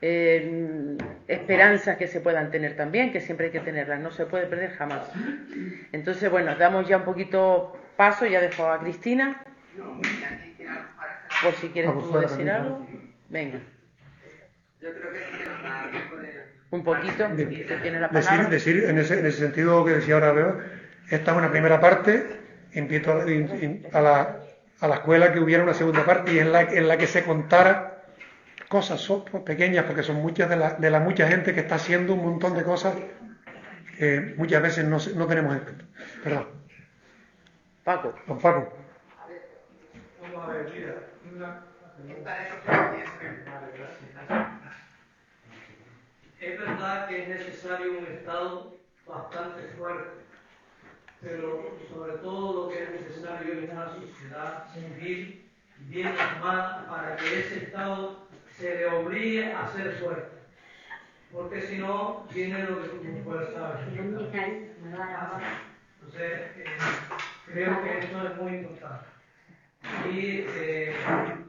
esperanzas que se puedan tener también, que siempre hay que tenerlas, no se puede perder jamás. Entonces, bueno, damos ya un poquito paso, ya dejo a Cristina, por si quieres tú decir algo. Venga. Un poquito, que tiene la palabra. Decir en ese sentido que decía ahora Beba, esta es una primera parte, invito a la escuela que hubiera una segunda parte y en la que se contara cosas pequeñas, porque son muchas de la mucha gente que está haciendo un montón de cosas que muchas veces no tenemos en cuenta. Perdón. Paco. Don Paco. Vamos a ver, mira, es verdad que es necesario un Estado bastante fuerte, pero sobre todo lo que es necesario es una sociedad civil bien armada para que ese Estado se le obligue a ser fuerte, porque si no viene lo que tú puedes saber. Entonces, creo que esto es muy importante. Y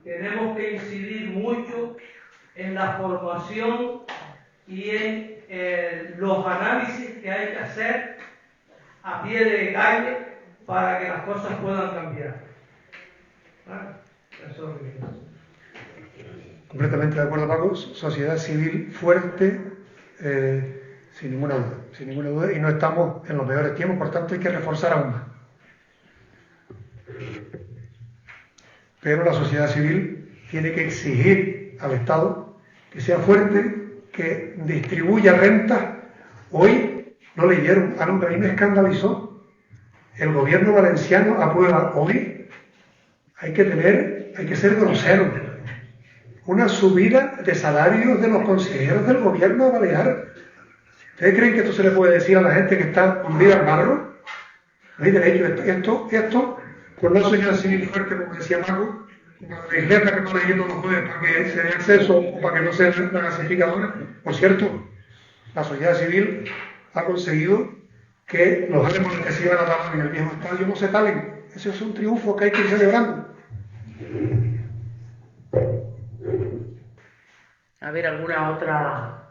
tenemos que incidir mucho en la formación y en los análisis que hay que hacer a pie de calle para que las cosas puedan cambiar. ¿Vale? Eso es lo que quiero decir. Completamente de acuerdo, Paco. Sociedad civil fuerte, sin ninguna duda, y no estamos en los mejores tiempos, por tanto hay que reforzar aún más. Pero la sociedad civil tiene que exigir al Estado que sea fuerte, que distribuya rentas. Hoy no leyeron, a mí me escandalizó, el gobierno valenciano aprueba hoy, hay que ser grosero, una subida de salarios de los consejeros del gobierno balear. ¿Ustedes creen que esto se le puede decir a la gente que está hundida al barro? No hay derecho. Esto, con una sociedad civil fuerte, como decía Marco, como la iglesia que está leyendo los jueves para que se dé acceso o para que no se la gasificadora. Por cierto, la sociedad civil ha conseguido que los árboles que se iban a talar en el viejo estadio no se talen. Ese es un triunfo que hay que ir celebrando. A ver, ¿alguna otra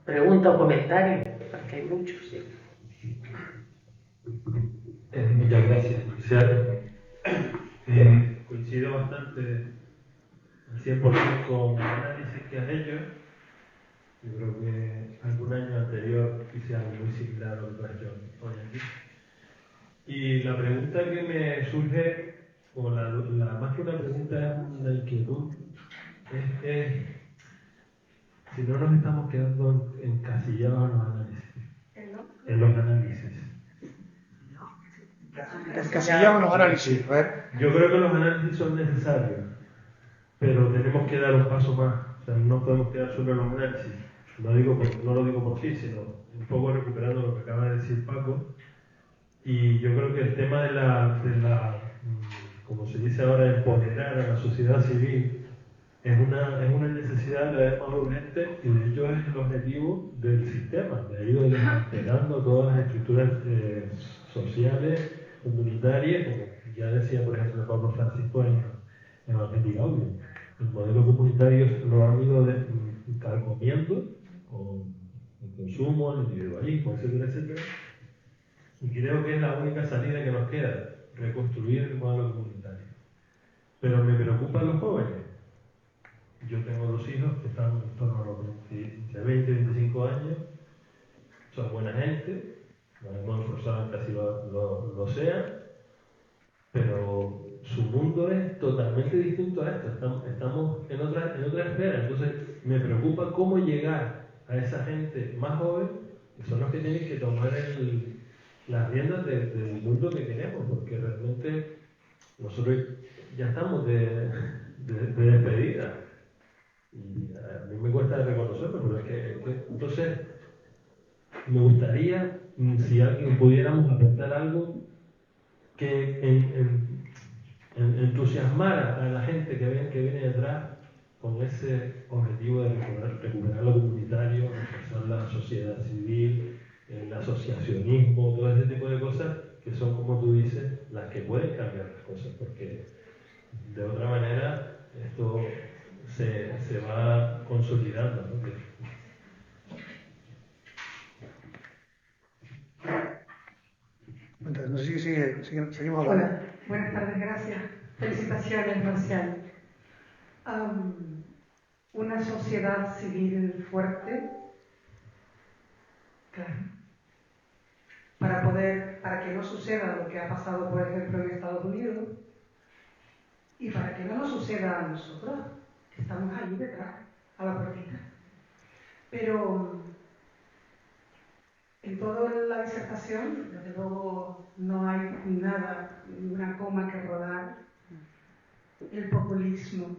pregunta o comentario? Porque hay muchos, sí. Muchas gracias. Coincido bastante al 100% con el análisis que has hecho. Yo creo que algún año anterior hice algo muy similar a lo que has hecho hoy aquí. Y la pregunta que me surge, o más que una pregunta, es una inquietud, es si no nos estamos quedando encasillados en los análisis. En los análisis. Encasillamos los análisis. A ver. Yo creo que los análisis son necesarios, pero tenemos que dar un paso más. O sea, no podemos quedar solo en los análisis. No lo digo por sí, sino un poco recuperando lo que acaba de decir Paco. Y yo creo que el tema de la como se dice ahora, empoderar a la sociedad civil es una necesidad de vez más urgente, y de hecho es el objetivo del sistema, de ir desmantelando todas las estructuras sociales, comunitarias, como ya decía por ejemplo Pablo Francisco en Evangelio Audio. El modelo comunitario lo han ido carcomiendo con el consumo, el individualismo, etcétera, etcétera. Y creo que es la única salida que nos queda, reconstruir el modelo comunitario. Pero me preocupan los jóvenes. Yo tengo 2 hijos que están en torno a los 20 y 25 años, son buena gente, nos hemos esforzado en que así lo sean, pero su mundo es totalmente distinto a esto, estamos en otra esfera. Entonces me preocupa cómo llegar a esa gente más joven que son los que tienen que tomar las riendas del mundo que queremos, porque realmente nosotros ya estamos de despedida. Y a mí me cuesta reconocerlo, pero es que entonces me gustaría, si alguien pudiéramos aportar algo que entusiasmara a la gente que viene detrás con ese objetivo de recuperar lo comunitario, reforzar la sociedad civil, el asociacionismo, todo ese tipo de cosas que son, como tú dices, las que pueden cambiar las cosas, porque de otra manera esto se va consolidando, ¿no? Entonces, no sé si seguimos hablando. Hola, buenas tardes, gracias. Felicitaciones, Marcial. Una sociedad civil fuerte, claro, para que no suceda lo que ha pasado, por ejemplo, en Estados Unidos, y para que no nos suceda a nosotros, que estamos ahí detrás, a la puertita. Pero en toda la disertación, desde luego, no hay nada, ninguna coma que rodar. El populismo,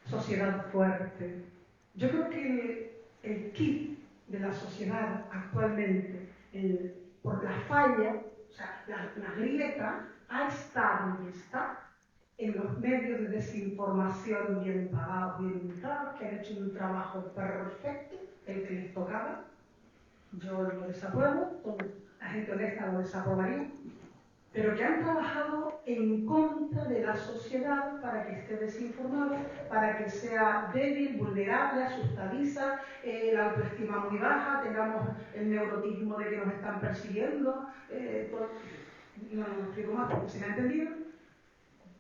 sociedad fuerte. Yo creo que el kit de la sociedad actualmente, por la falla, o sea, la grieta, ha estado y está en los medios de desinformación bien pagados, bien invitados, que han hecho un trabajo perfecto, el que les tocaba. Yo lo desapruebo, la gente honesta lo desaprobaría, pero que han trabajado en contra de la sociedad para que esté desinformada, para que sea débil, vulnerable, asustadiza, la autoestima muy baja, tengamos el neurotismo de que nos están persiguiendo, no me explico más porque se me ha entendido.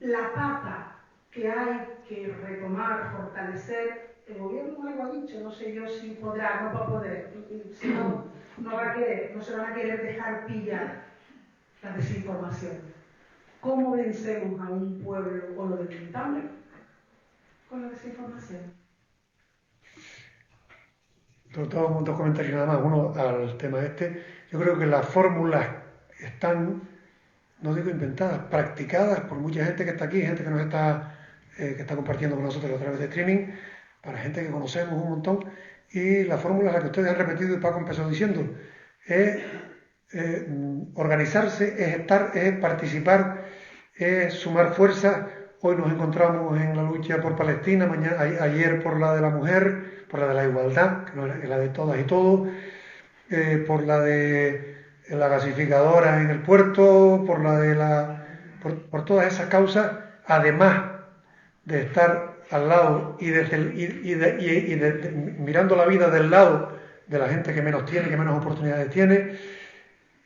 La pata que hay que retomar, fortalecer, el gobierno algo ha dicho, no sé yo si podrá, no va a poder, si no, no se van a querer dejar pillar la desinformación. ¿Cómo vencemos a un pueblo con lo debilitable? Con la desinformación. Dos comentarios nada más, uno al tema este. Yo creo que las fórmulas están, no digo inventadas, practicadas por mucha gente que está aquí, gente que nos está, que está compartiendo con nosotros a través de streaming, para gente que conocemos un montón, y la fórmula la que ustedes han repetido y Paco empezó diciendo, es organizarse, es estar, es participar, es sumar fuerzas. Hoy nos encontramos en la lucha por Palestina, ayer por la de la mujer, por la de la igualdad, que no es la de todas y todos, por la de la gasificadora en el puerto, por todas esas causas, además de estar al lado y mirando la vida del lado de la gente que menos tiene, que menos oportunidades tiene.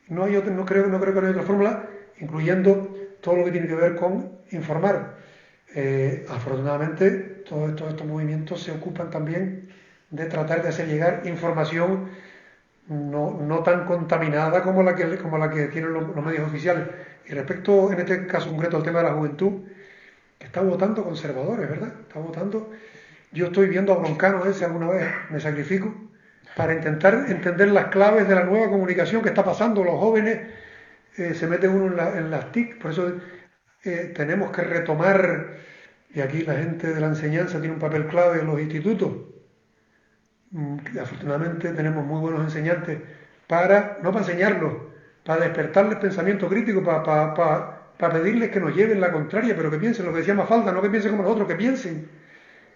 No creo que no haya otra fórmula, incluyendo todo lo que tiene que ver con informar. Afortunadamente, todos estos movimientos se ocupan también de tratar de hacer llegar información no tan contaminada como la que tienen los medios oficiales. Y respecto, en este caso concreto, al tema de la juventud, que está votando conservadores, ¿verdad? Está votando. Yo estoy viendo a Broncano ese alguna vez, me sacrifico, para intentar entender las claves de la nueva comunicación que está pasando. Los jóvenes se meten uno en las TIC, por eso tenemos que retomar, y aquí la gente de la enseñanza tiene un papel clave en los institutos. Afortunadamente tenemos muy buenos enseñantes no para enseñarlos, para despertarles pensamiento crítico, para pedirles que nos lleven la contraria, pero que piensen lo que decía Mafalda, no que piensen como nosotros, que piensen.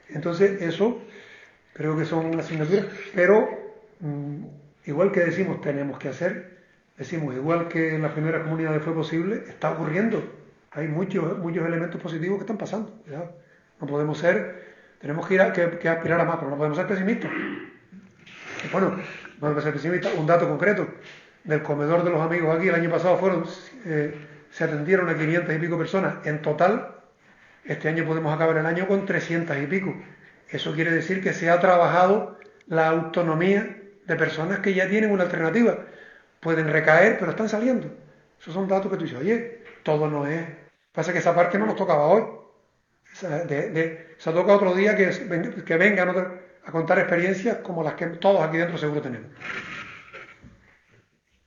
Entonces eso creo que son asignaturas, pero igual que decimos tenemos que hacer, decimos igual que en las primeras comunidades fue posible, está ocurriendo. Hay muchos elementos positivos que están pasando. ¿Ya? No podemos tenemos que aspirar a más, pero no podemos ser pesimistas. Bueno, no podemos ser pesimistas. Un dato concreto, del comedor de los amigos aquí, el año pasado se atendieron a 500 y pico personas. En total, este año podemos acabar el año con 300 y pico. Eso quiere decir que se ha trabajado la autonomía de personas que ya tienen una alternativa. Pueden recaer, pero están saliendo. Esos son datos que tú dices, oye, todo no es. Pasa que esa parte no nos tocaba hoy. Se toca otro día que vengan a contar experiencias como las que todos aquí dentro seguro tenemos.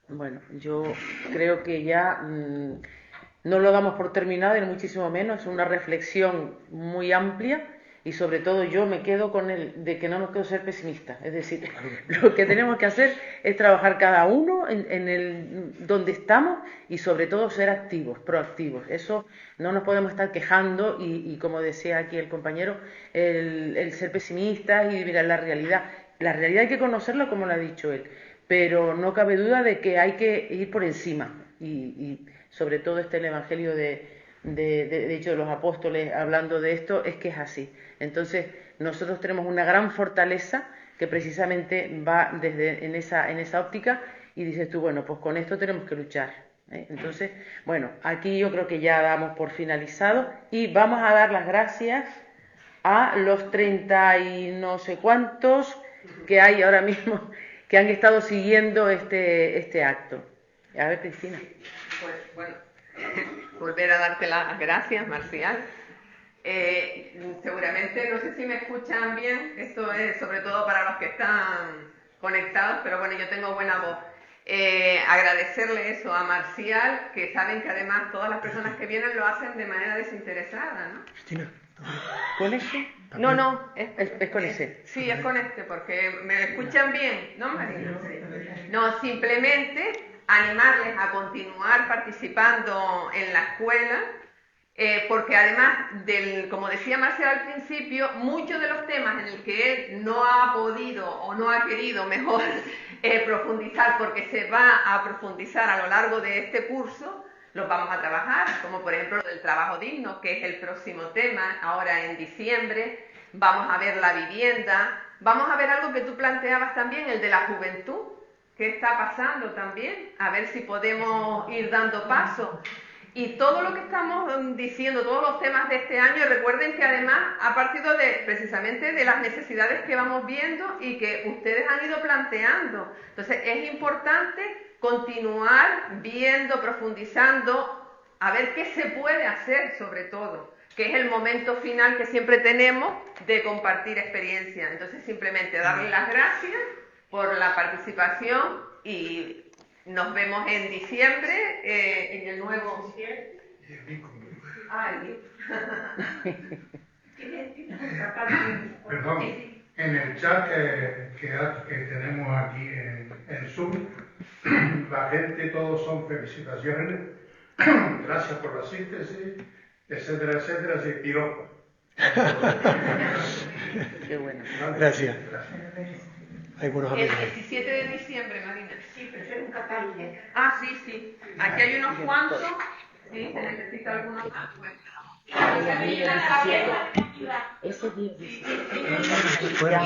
Bueno, yo creo que ya no lo damos por terminado, ni muchísimo menos. Es una reflexión muy amplia y sobre todo yo me quedo con el de que no nos quiero ser pesimistas. Es decir, lo que tenemos que hacer es trabajar cada uno en el donde estamos y sobre todo ser activos, proactivos. Eso no nos podemos estar quejando y como decía aquí el compañero, el ser pesimistas y mirar la realidad. La realidad hay que conocerla como lo ha dicho él, pero no cabe duda de que hay que ir por encima y sobre todo el Evangelio de hecho de los apóstoles hablando de esto es que es así. Entonces nosotros tenemos una gran fortaleza que precisamente va en esa óptica y dices tú, bueno, pues con esto tenemos que luchar, ¿eh? Entonces, bueno, aquí yo creo que ya damos por finalizado y vamos a dar las gracias a los 30 y no sé cuántos que hay ahora mismo que han estado siguiendo este acto. A ver, Cristina. Pues bueno, volver a darte las gracias, Marcial. Seguramente, no sé si me escuchan bien, esto es sobre todo para los que están conectados, pero bueno, yo tengo buena voz. Agradecerle eso a Marcial, que saben que además todas las personas que vienen lo hacen de manera desinteresada, ¿no? Cristina. ¿Con este? No, es con ese. Sí, es con este, porque me escuchan bien, ¿no, Marina? No, simplemente animarles a continuar participando en la escuela, porque además, como decía Marcial al principio, muchos de los temas en el que él no ha podido o no ha querido mejor profundizar, porque se va a profundizar a lo largo de este curso, los vamos a trabajar, como por ejemplo el trabajo digno, que es el próximo tema, ahora en diciembre. Vamos a ver la vivienda, vamos a ver algo que tú planteabas también, el de la juventud, qué está pasando también, a ver si podemos ir dando paso. Y todo lo que estamos diciendo, todos los temas de este año, recuerden que además ha partido precisamente de las necesidades que vamos viendo y que ustedes han ido planteando. Entonces es importante continuar viendo, profundizando, a ver qué se puede hacer sobre todo, que es el momento final que siempre tenemos de compartir experiencia. Entonces simplemente darles las gracias por la participación y nos vemos en diciembre en el nuevo... Perdón, en el chat que tenemos aquí en Zoom, la gente, todos son felicitaciones, gracias por la síntesis, etcétera, etcétera, y piropos. Qué bueno. Gracias. Hay buenos El amigos. 17 de diciembre, Marina. Sí, pero es un catálogo. Ah, sí. Aquí hay unos cuantos. Sí, se necesita algunos más. Ese día Fuera,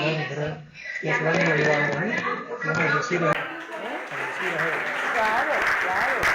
Claro.